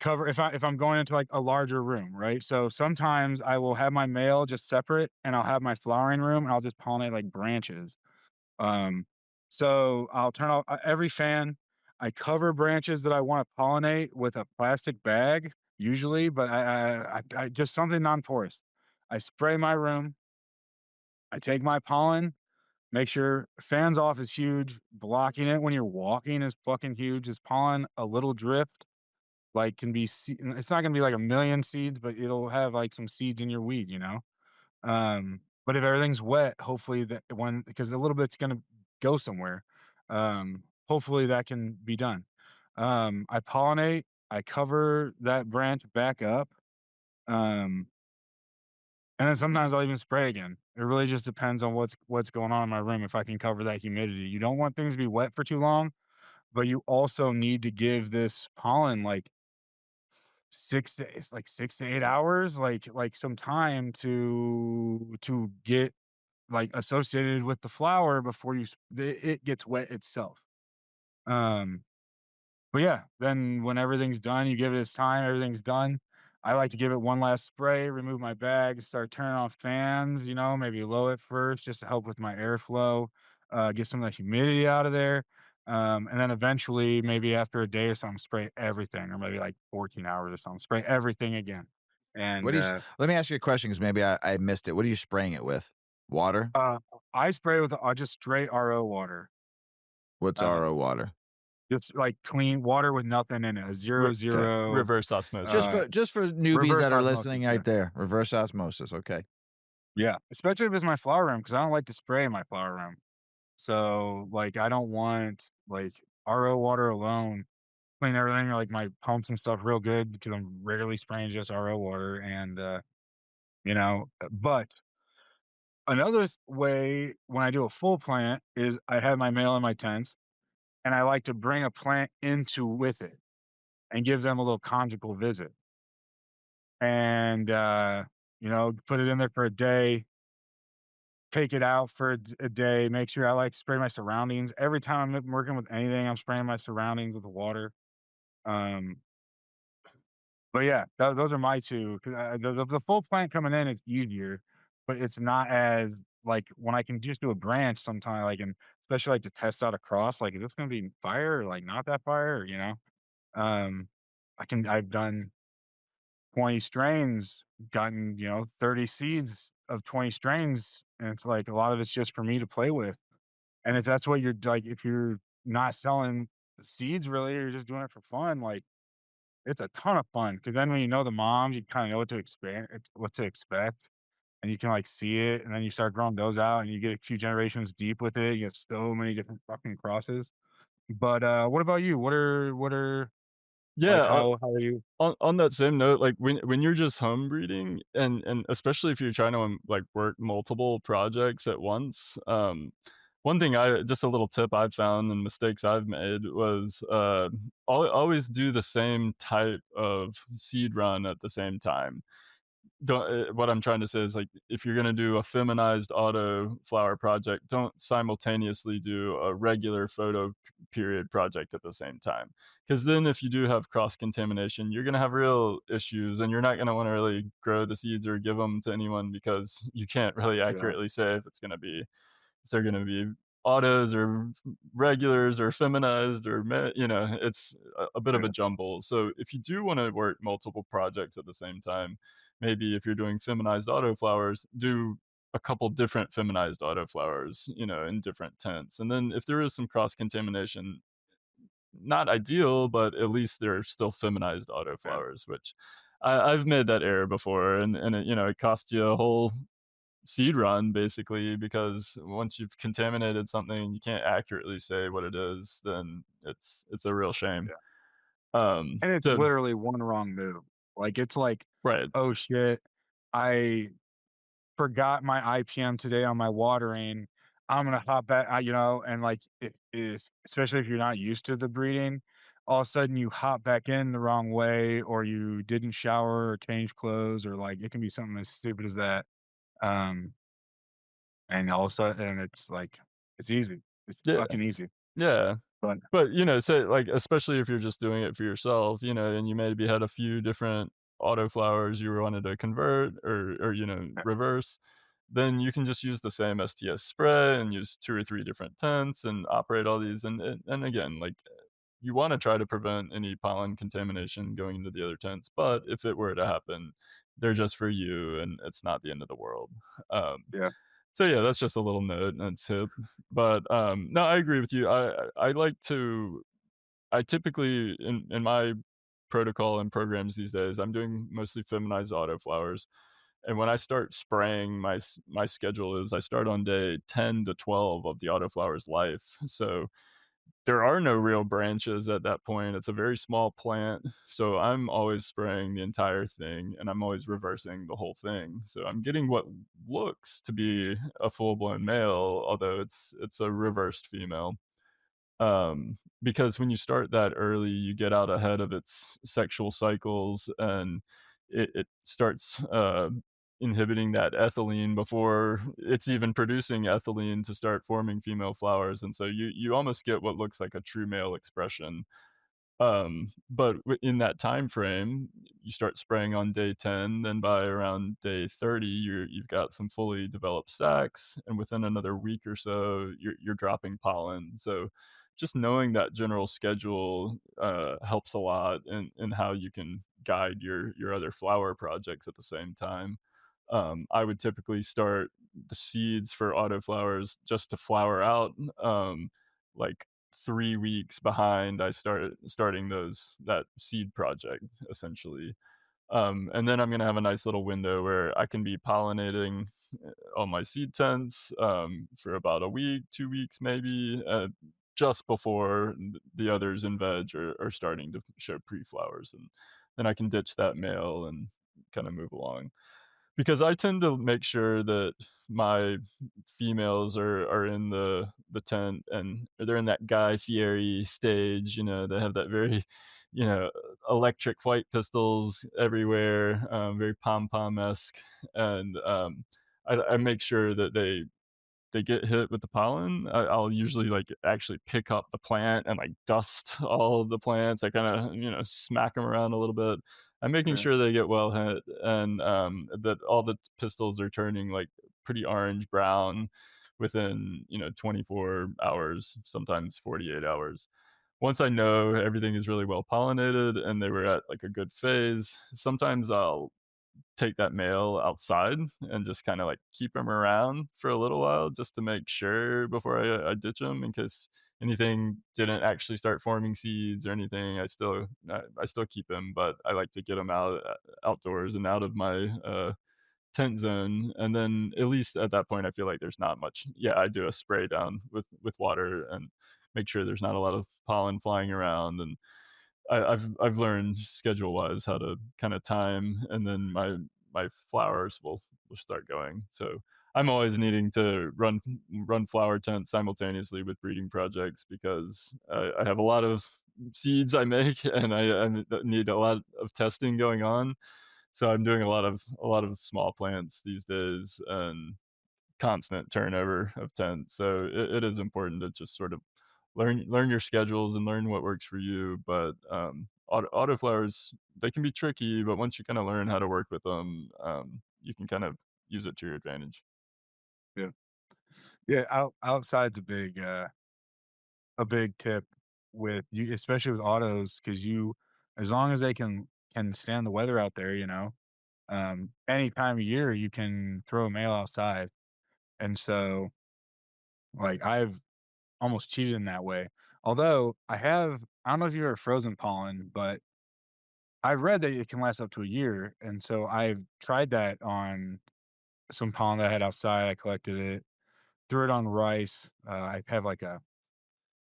cover if I'm going into, like, a larger room, right? So sometimes I will have my male just separate, and I'll have my flowering room, and I'll just pollinate, like, branches. Um, so I'll turn off every fan. I cover branches that I wanna pollinate with a plastic bag, usually, but I just something non-porous. I spray my room, I take my pollen, make sure fans off is huge, blocking it when you're walking is fucking huge. Is pollen a little drift, like, can be it's not gonna be like a million seeds, but it'll have, like, some seeds in your weed, you know? But if everything's wet, hopefully that when because a little bit's gonna go somewhere, hopefully that can be done. I pollinate, I cover that branch back up, um, and then sometimes I'll even spray again. It really just depends on what's going on in my room if I can cover that humidity. You don't want things to be wet for too long, but you also need to give this pollen like 6 to 8 hours, like some time to get like associated with the flower before it gets wet itself. Um, but yeah, then when everything's done, you give it its time, everything's done. I like to give it one last spray, remove my bag, start turning off fans, maybe low at first just to help with my airflow, get some of the humidity out of there. And then eventually, maybe after a day or something, spray everything, or maybe like 14 hours or something, spray everything again. What And do you? Let me ask you a question because maybe I missed it. What are you spraying it with? Water? uh, I spray with just straight RO water. What's Uh, RO water? just like clean water with nothing in it, a Re- zero Okay. zero, reverse Just uh, osmosis. for newbies reverse that are osmosis. listening Yeah. right there. Reverse osmosis. Okay. Yeah. Especially if it's my flower room, because I don't like to spray in my flower room. So, like, I don't want, like, RO water alone. Clean everything, like, my pumps and stuff real good because I'm rarely spraying just RO water and, but another way when I do a full plant is I have my male in my tent, and I like to bring a plant into with it and give them a little conjugal visit. And, put it in there for a day, take it out for a day, make sure I like spray my surroundings. Every time I'm working with anything, I'm spraying my surroundings with water. Um, but yeah, those are my 2. 'Cause the full plant coming in is easier, but it's not as like when I can just do a branch sometime, like, and especially like to test out a cross. Like, is this gonna be fire or like not that fire? Um, I've done 20 strains, gotten 30 seeds of 20 strains, and it's like a lot of it's just for me to play with. And if that's what you're like, if you're not selling seeds really, you're just doing it for fun, like it's a ton of fun because then when you know the moms, you kind of know what to expect, and you can like see it, and then you start growing those out, and you get a few generations deep with it. You have so many different fucking crosses. But what about you? What are like Yeah, how are you? on that same note, like, when you're just home breeding, and especially if you're trying to, like, work multiple projects at once, one thing I just a little tip I've found and mistakes I've made was, always do the same type of seed run at the same time. Don't what I'm trying to say is, like, if you're gonna do a feminized auto flower project, don't simultaneously do a regular photo period project at the same time. Because then if you do have cross-contamination, you're gonna have real issues, and you're not gonna wanna really grow the seeds or give them to anyone because you can't really Yeah, accurately say if they're gonna be autos or regulars or feminized or it's a bit of a yeah, jumble. So if you do wanna work multiple projects at the same time, maybe if you're doing feminized autoflowers, do a couple different feminized autoflowers, in different tints. And then if there is some cross contamination, not ideal, but at least they're still feminized yeah, autoflowers, which I've made that error before, and it cost you a whole seed run basically because once you've contaminated something and you can't accurately say what it is, then it's a real shame. yeah. And it's So literally one wrong move. Like, it's like, right, "Oh, shit. I forgot my IPM today on my watering. I'm gonna hop back," and, like, it is especially if you're not used to the breeding, all of a sudden you hop back in the wrong way, or you didn't shower or change clothes, or, like, it can be something as stupid as that. Um, and all of a sudden it's like, it's easy. It's yeah, fucking easy. yeah. But But, say, like, especially if you're just doing it for yourself, and you maybe had a few different autoflowers you wanted to convert or, reverse, then you can just use the same STS spray and use 2 or 3 different tints and operate all these, and again, like, you wanna try to prevent any pollen contamination going into the other tints, but if it were to happen, they're just for you, and it's not the end of the world. Um yeah, so yeah, that's just a little note and a tip. But no, I agree with you. I like to I typically in my protocol and programs these days, I'm doing mostly feminized autoflowers. And when I start spraying, my schedule is I start on day 10 to 12 of the autoflower's life. So there are no real branches at that point. It's a very small plant, so I'm always spraying the entire thing, and I'm always reversing the whole thing. So I'm getting what looks to be a full-blown male, although it's a reversed female. Because when you start that early, you get out ahead of its sexual cycles, and it starts, inhibiting that ethylene before it's even producing ethylene to start forming female flowers, and so you almost get what looks like a true male expression. But in that time frame, you start spraying on day 10, then by around day 30, you've got some fully developed sacs, and within another week or so, you're dropping pollen. So just knowing that general schedule helps a lot in how you can guide your other flower projects at the same time. I would typically start the seeds for autoflowers just to flower out, like 3 weeks behind I starting that seed project, essentially. And then I'm gonna have a nice little window where I can be pollinating, all my seed tents, for about a week, 2 weeks maybe, just before the others in veg are starting to show pre-flowers, and then I can ditch that male and kinda move along. Because I tend to make sure that my females are in the tent and they're in that Guy Fieri stage, they have that very, you know, electric white pistols everywhere, very pom-pom-esque, and, I make sure that they get hit with the pollen. I'll usually, like, actually pick up the plant and, like, dust all of the plants. I kinda, smack them around a little bit. I'm making yeah, sure they get well hit and, that all the pistils are turning, like, pretty orange brown within 24 hours, sometimes 48 hours. Once I know everything is really well pollinated and they were at like a good phase, sometimes I'll take that male outside and just kind of like keep him around for a little while just to make sure before I ditch him in case anything didn't actually start forming seeds or anything. I still keep him, but I like to get him outdoors and out of my tent zone. And then at least at that point, I feel like there's not much. Yeah, I do a spray down with water and make sure there's not a lot of pollen flying around. And I've learned schedule wise how to kind of time, and then my flowers will start going. So I'm always needing to run flower tents simultaneously with breeding projects because I have a lot of seeds I make, and I need a lot of testing going on. So I'm doing a lot of small plants these days, and constant turnover of tents. So it is important to just sort of learn your schedules and learn what works for you. But autoflowers, they can be tricky, but once you kind of learn how to work with them, you can kind of use it to your advantage. Yeah. Yeah, outside's a big tip with you, especially with autos, because you as long as they can stand the weather out there, any time of year you can throw a male outside. And so, like, I've almost cheated in that way. Although I don't know if you've ever frozen pollen, but I read that it can last up to a year, and so I've tried that on some pollen that I had outside. I collected it, threw it on rice. I have like a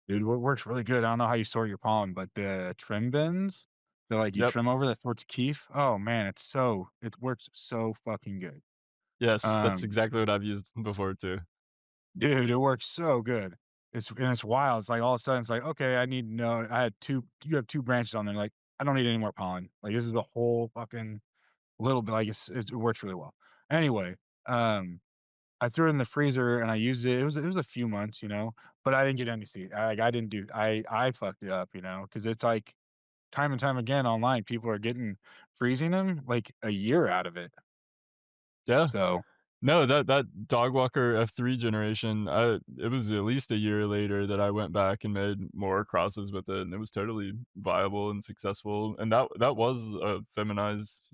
dude, what works really good, I don't know how you sort your pollen, but the trim bins that, like, you Yep. trim over that sorts keef, oh, man, it works so fucking good. Yes, that's Um, exactly what I've used before too. dude, it works so good. It's wild. It's like all of a sudden it's like, okay, I need to know I had 2 you have 2 branches on there, like, I don't need any more pollen. Like, this is the whole fucking little bit, like, it works really well. Anyway, um, I threw it in the freezer and I used it. It was a few months, but I didn't get any seed. I didn't do I fucked it up, because it's like time and time again online, people are getting freezing them like a year out of it. Yeah. So, No, that dog walker F3 generation, it was at least a year later that I went back and made more crosses with it, and it was totally viable and successful. And that was a feminized,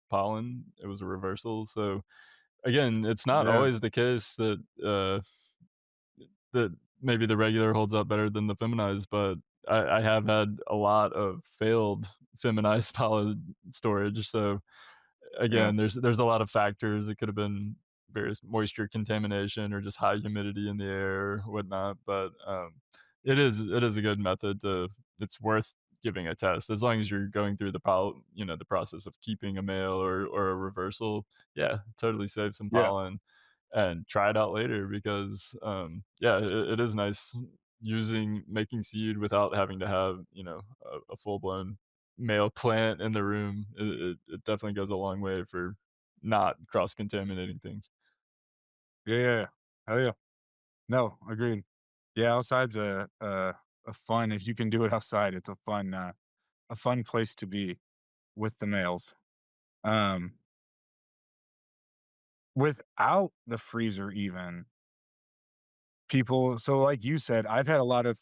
pollen. It was a reversal. So again, it's not yeah, always the case that maybe the regular holds up better than the feminized, but I have had a lot of failed feminized pollen storage. So yeah, again, there's a lot of factors. It could have been various moisture contamination or just high humidity in the air or whatnot. But it is a good method to. It's worth giving a test as long as you're going through the process of keeping a male or a reversal. Yeah, totally save some yeah, pollen and try it out later because yeah, it is nice making seed without having to have a full blown male plant in the room. It definitely goes a long way for not cross contaminating things. yeah, yeah. Hell yeah. No, agreed. Yeah, outside's a fun if you can do it outside, it's a fun place to be with the males. Um, without the freezer even, people so like you said, I've had a lot of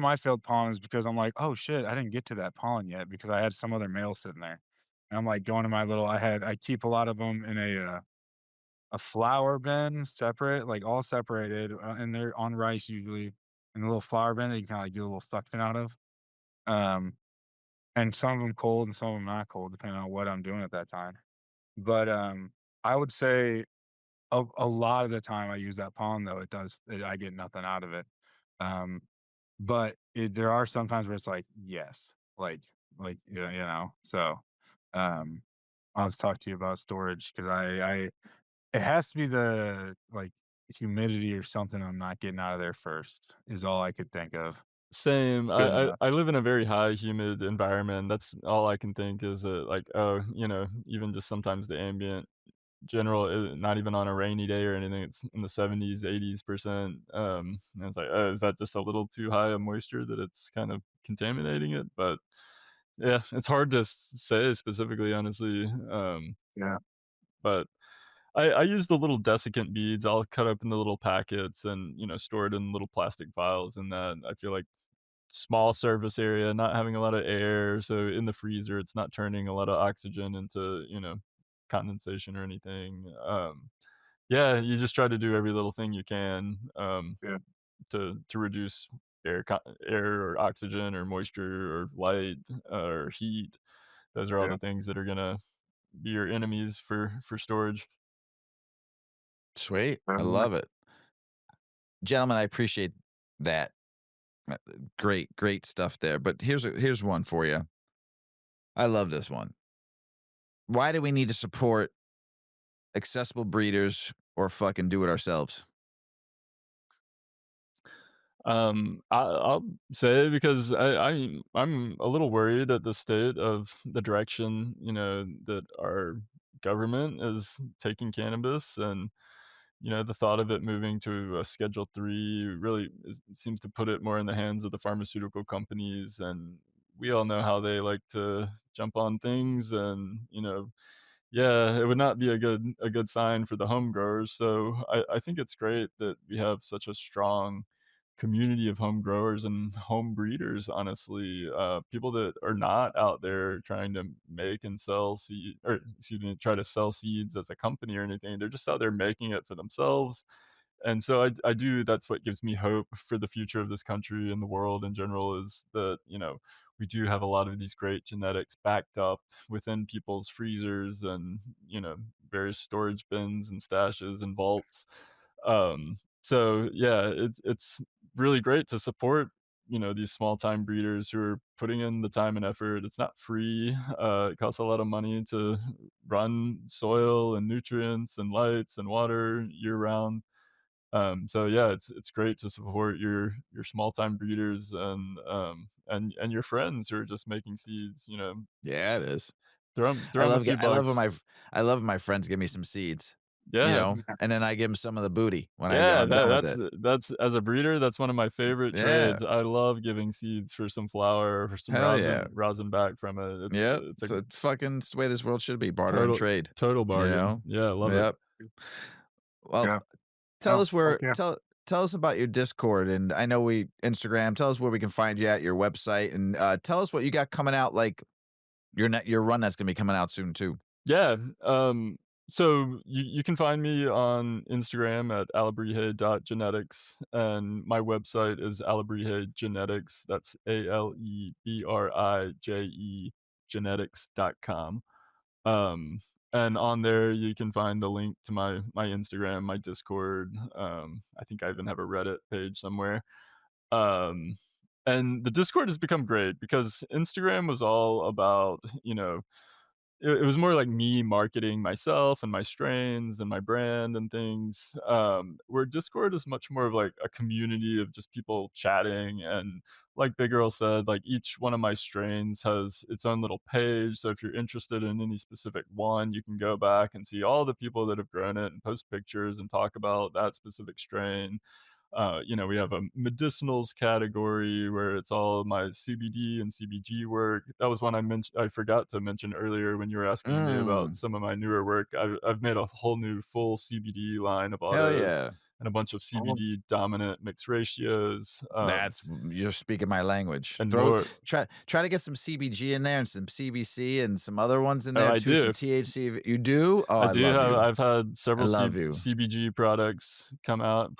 my failed pollens because I'm like, "Oh shit, I didn't get to that pollen yet," because I had some other male sitting there. And I'm like going to my little I keep a lot of them in a flower bin separate, like all separated, and they're on rice usually in a little flower bin that you can kinda like do a little suction out of. Um, and some of them cold and some of them not cold depending on what I'm doing at that time. But, I would say a lot of the time I use that pollen though, I get nothing out of it. Um, but there are some times where it's like, yes, yeah, so, um, I'll have to talk to you about storage because it has to be the, like, humidity or something I'm not getting out of there first is all I could think of. Same. Good I enough. I live in a very high humid environment. That's all I can think is that like, oh, even just sometimes the ambient general, not even on a rainy day or anything, it's in the 70s, 80s%. And it's like, oh, is that just a little too high of moisture that it's kind of contaminating it? But yeah, it's hard to say specifically, honestly. Yeah. But I use the little desiccant beads. I'll cut up into little packets and, store it in little plastic vials, and then I feel like small surface area, not having a lot of air, so in the freezer, it's not turning a lot of oxygen into, condensation or anything. Yeah, you just try to do every little thing you can, Yeah, to reduce air or oxygen or moisture or light or heat. Those are all yeah. the things that are gonna be your enemies for storage. Sweet. I Definitely. love it. Gentlemen, I appreciate that. Uh, Great, great stuff there. But here's one for you. I love this one. Why do we need to support accessible breeders or fucking do it ourselves? I'll say because I'm a little worried at the state of the direction, that our government is taking cannabis, and the thought of it moving to a Schedule 3 really seems to put it more in the hands of the pharmaceutical companies, and we all know how they like to jump on things, and yeah, it would not be a good sign for the home growers. So I think it's great that we have such a strong community of home growers and home breeders, honestly, people that are not out there trying to make and sell seed, or excuse me, try to sell seeds as a company or anything. They're just out there making it for themselves. And so I do that's what gives me hope for the future of this country and the world in general, is that, we do have a lot of these great genetics backed up within people's freezers and, various storage bins and stashes and vaults. So yeah, it's really great to support, these small time breeders who are putting in the time and effort. It's not free. It costs a lot of money to run soil and nutrients and lights and water year round. So yeah, it's great to support your small time breeders and your friends who are just making seeds. Yeah, it is. Throw 'em a few I love when bucks. I love when my friends give me some seeds, Yeah. and then I give them some of the booty when Yeah, I'm done with it. that's as a breeder, that's one of my favorite Yeah. trades. I love giving seeds for some flour or for some Hell yeah. rosin back from it. It's Yep. it's a It's fucking it's the way this world should be, barter and total trade, total you bargain. know? Yeah, I love it. Yep. Well, Yeah. tell Oh, us fuck where yeah. tell us about your Discord, and I know we Instagram. Tell us where we can find you at, your website, and tell us what you got coming out, like your run that's gonna be coming out soon too. Yeah, so you can find me on Instagram at alebrije.genetics, and my website is Alebrije Genetics. That's Alebrije genetics.com. Um, and on there, you can find the link to my Instagram, my Discord. I think I even have a Reddit page somewhere. Um, and the Discord has become great because Instagram was all about, it was more like me marketing myself and my strains and my brand and things. Where Discord is much more of like a community of just people chatting, and like Big Earl said, like each one of my strains has its own little page. So if you're interested in any specific one, you can go back and see all the people that have grown it and post pictures and talk about that specific strain. We have a medicinals category where it's all my CBD and CBG work. That was one I forgot to mention earlier when you were asking me about Mm, some of my newer work. I've made a whole new full CBD line of hell autos yeah. and a bunch of Oh, CBD dominant mixed ratios, You're speaking my language. and more. Try to get some CBG in there and some CBC and some other ones in Oh, there I too, some do. THC. You do? Oh, I I do love have you. I've had I several love you. CBG projects come out,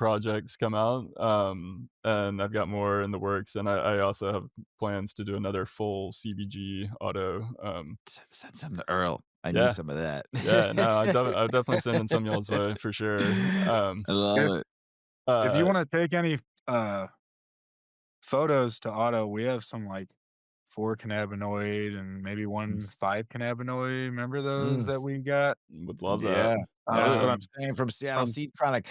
and I've got more in the works, and I also have plans to do another full CBG auto. Send some to Earl. I need Yeah, some of that. yeah, no, I'm definitely sending some y'all's way for sure. I love if it. if you Uh, wanna take any, uh, photos to Otto, we have some, like, 4 cannabinoid and maybe Mm. 1 5 cannabinoid. Remember those Mm. that we got? would love Yeah. that. That's what Yeah, I'm saying from Seattle From Seed Chronic.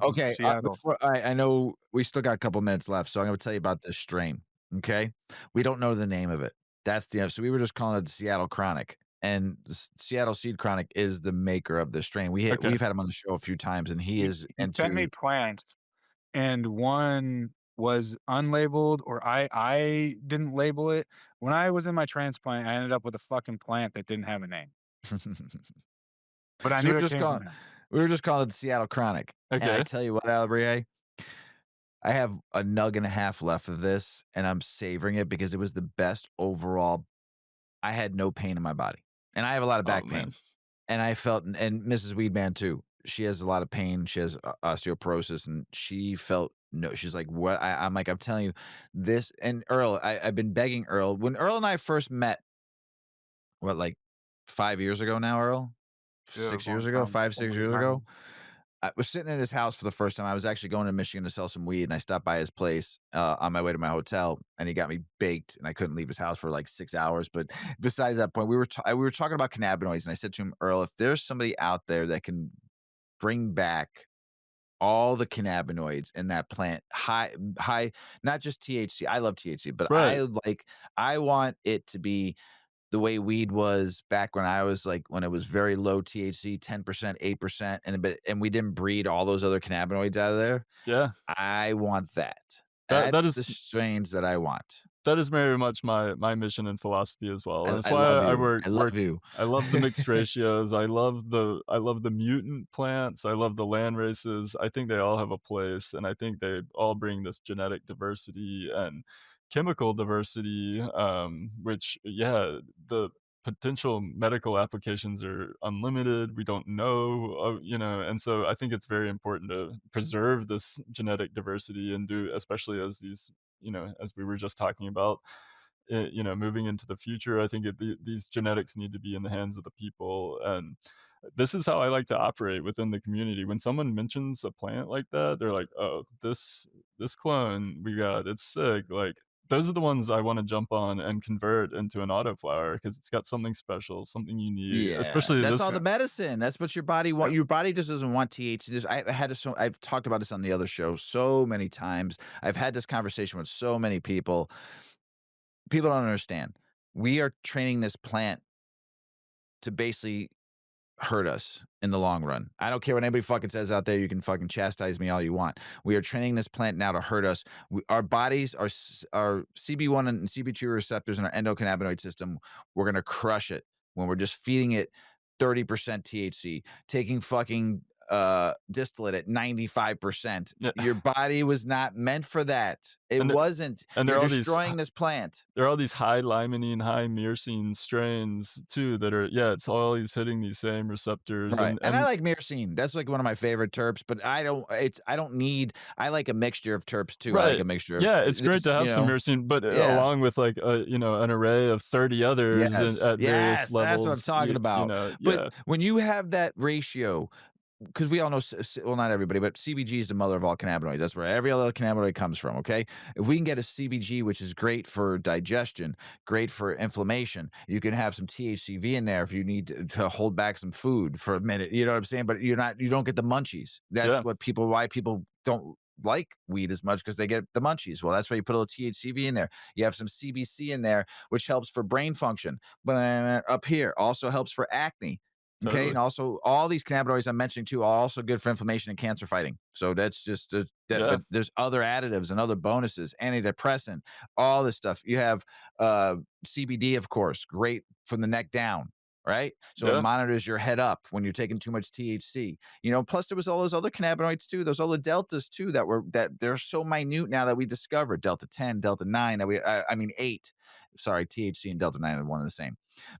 from Okay, Seattle. before I know we still got a couple minutes left, so I'm gonna tell you about this strain, okay? We don't know the name of it. That's the so we were just calling it the Seattle Chronic, and the Seattle Seed Chronic is the maker of this strain. okay, We've had him on the show a few times, and he is He sent me into plants, and one was unlabeled, or I didn't label it. When I was in my transplant, I ended up with a fucking plant that didn't have a name, but I so we knew were it just came calling from him. We were just calling it the Seattle Chronic. And I Okay. tell you what, Alebrije, I have a nug and a half left of this, and I'm savoring it because it was the best overall. I had no pain in my body, and I have a lot of Oh back man. pain, and I felt, and Mrs. Weedman too. She has a lot of pain. She has osteoporosis, and she felt no. She's like, "What?" I'm like, "I'm telling you, this." And Earl, I've been begging Earl when Earl and I first met. What, like 5 years ago now, Earl? Yeah, 6 years long ago, time. 5 6 years ago. I was sitting in his house for the first time. I was actually going to Michigan to sell some weed, and I stopped by his place, on my way to my hotel, and he got me baked, and I couldn't leave his house for, like, 6 hours, but besides that point, we were talking about cannabinoids, and I said to him, "Earl, if there's somebody out there that can bring back all the cannabinoids in that plant, high not just THC, I love THC, but Right. I want it to be the way weed was back when I was like when it was very low THC, 10%, 8%, and we didn't breed all those other cannabinoids out of there. Yeah. I want that. That That's the is strains that I want. that is very much my mission and philosophy as well, and it's I why love I you. work I work love you. I love the mixed ratios, I love the mutant plants, I love the land races, I think they all have a place, and I think they all bring this genetic diversity and chemical diversity, which, yeah, the potential medical applications are unlimited, we don't know, and so I think it's very important to preserve this genetic diversity and do especially as these as we were just talking about, moving into the future, I think these genetics need to be in the hands of the people. And this is how I like to operate within the community. When someone mentions a plant like that, they're like, "Oh, this clone we got, it's sick." Like those are the ones I want to jump on and convert into an autoflower because it's got something special, something unique, Yeah, especially that's this. all the medicine. That's what your body want. Yep. Your body just doesn't want THC. I had this. I've talked about this on the other show so many times. I've had this conversation with so many people. People don't understand. We are training this plant to basically hurt us in the long run. I don't care what anybody fucking says out there. You can fucking chastise me all you want. We are training this plant now to hurt us. Our bodies, our CB1 and CB2 receptors in our endocannabinoid system, we're gonna crush it when we're just feeding it 30% THC, taking fucking distillate at 95%. Yeah, Your body was not meant for that. It and wasn't. and You're there are all these destroying this plant. there are all these high limonene, high myrcene strains too that are it's always hitting these same receptors Right, and and I and like myrcene. That's, like, one of my favorite terps, but I don't need I like a mixture of terps too. I like right. a mixture of Yeah, it's great there's to have some myrcene, but Yeah. along with like an array of 30 others Yes, at various yes, that's what I'm levels, talking about. But yeah, when you have that ratio, because we all know, well, not everybody, but CBG is the mother of all cannabinoids. That's where every other cannabinoid comes from. Okay, if we can get a CBG, which is great for digestion, great for inflammation, you can have some THCV in there if you need to hold back some food for a minute. You know what I'm saying? But you don't get the munchies. That's yeah, what why people don't like weed as much because they get the munchies. Well, that's why you put a little THCV in there. You have some CBC in there, which helps for brain function. But up here also helps for acne. Okay, totally. and also all these cannabinoids I'm mentioning too are also good for inflammation and cancer fighting. So that's just that. Yeah, But there's other additives and other bonuses, antidepressant, all this stuff. You have uh, CBD, of course, great from the neck down, right? So it yeah, monitors your head up when you're taking too much THC. Plus there was all those other cannabinoids too, those other deltas too that they're so minute now that we discovered delta 10, delta 9, that I mean 8. Sorry, THC and delta 9 are one and the same.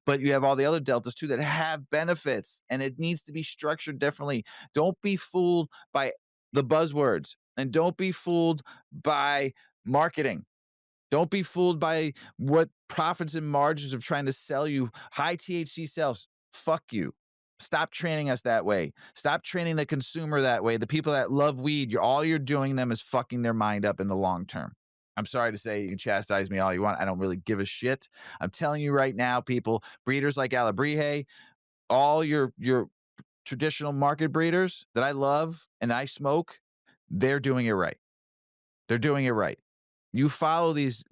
But you have all the other deltas too that have benefits, and it needs to be structured differently. Don't be fooled by the buzzwords, and don't be fooled by marketing. Don't be fooled by what profits and margins of trying to sell you high THC cells. Fuck you. Stop training us that way. Stop training the consumer that way. The people that love weed, all you're doing them is fucking their mind up in the long term. I'm sorry to say, you can chastise me all you want. I don't really give a shit. I'm telling you right now, people, breeders like Alebrije, all your traditional market breeders that I love and I smoke, they're doing it right. They're doing it right. You follow these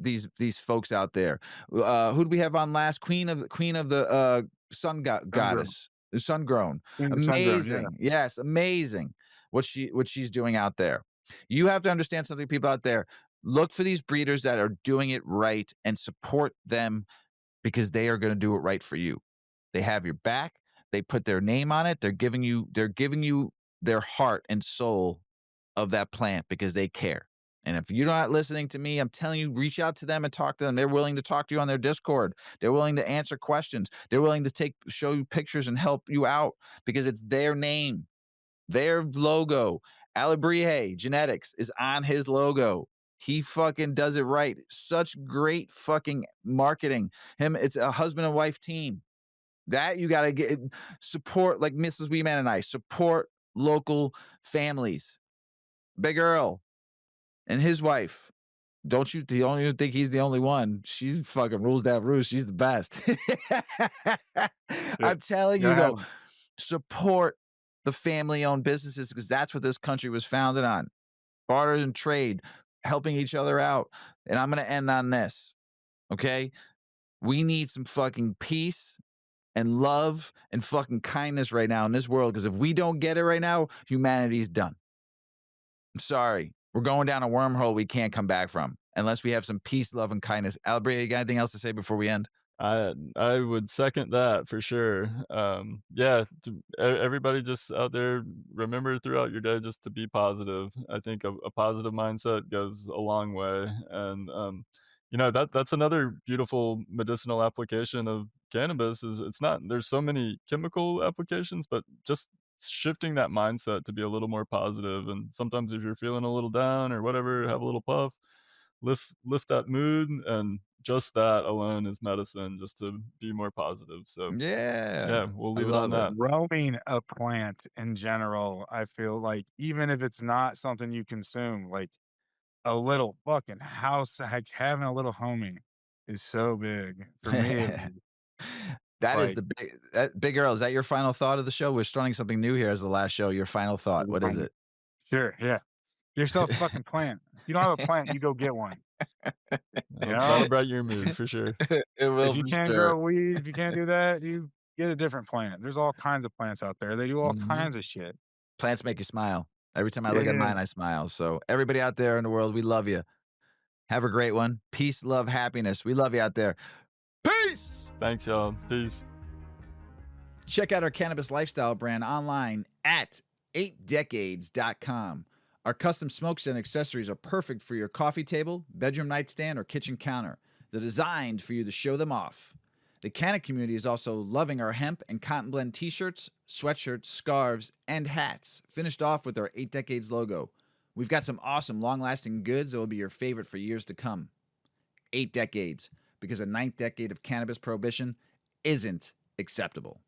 folks out there. Who do we have on last? Queen of the Sungrown. goddess, the sun grown. In the sungrown, yeah. Amazing. Yes, amazing. What she's doing out there. You have to understand something, people out there. Look for these breeders that are doing it right and support them because they are going to do it right for you. They have your back. They put their name on it. They're giving you their heart and soul of that plant because they care. And if you're not listening to me, I'm telling you, reach out to them and talk to them. They're willing to talk to you on their Discord. They're willing to answer questions. They're willing to show you pictures and help you out because it's their name, their logo. Alebrije Genetics is on his logo. He fucking does it right. Such great fucking marketing. It's a husband and wife team. That you got to get support, like Mrs. Weedman and I support local families. Big Earl and his wife. Don't you even think he's the only one? She's fucking rules that roost. She's the best. Yeah, I'm telling go you ahead. though, support the family-owned businesses because that's what this country was founded on. Barter and trade, helping each other out. And I'm going to end on this. Okay? We need some fucking peace and love and fucking kindness right now in this world because if we don't get it right now, humanity's done. I'm sorry. We're going down a wormhole we can't come back from unless we have some peace, love, and kindness. Alebrije, you got anything else to say before we end? I would second that for sure. Yeah, everybody just out there, remember throughout your day just to be positive. I think a positive mindset goes a long way, and that's another beautiful medicinal application of cannabis. Is it's not there's so many chemical applications, but just shifting that mindset to be a little more positive. And sometimes if you're feeling a little down or whatever, have a little puff, lift that mood, and just that alone is medicine just to be more positive. So Yeah, yeah, we'll I leave it on love it. that. Growing a plant in general, I feel like even if it's not something you consume, like a little fucking house, like having a little homie is so big. For me, it was That is like, the Big Earl. Is that your final thought of the show? We're starting something new here as the last show. Your final thought. What is it? sure, yeah. Get yourself a fucking plant. If you don't have a plant, you go get one. You That'll know? brighten your mood for sure. It will If for you can't sure. grow weed, if you can't do that, you get a different plant. There's all kinds of plants out there. They do all Mhm. kinds of shit. Plants make you smile. Every time I look at Yeah. mine, I smile. So everybody out there in the world, we love you. Have a great one. Peace, love, happiness. We love you out there. Peace. Thanks, y'all. Peace. Check out our cannabis lifestyle brand online at 8decades.com. Our custom smokes and accessories are perfect for your coffee table, bedroom nightstand, or kitchen counter. They're designed for you to show them off. The Canna community is also loving our hemp and cotton blend t-shirts, sweatshirts, scarves, and hats, finished off with our 8 Decades logo. We've got some awesome long-lasting goods that will be your favorite for years to come. 8 Decades, because a ninth decade of cannabis prohibition isn't acceptable.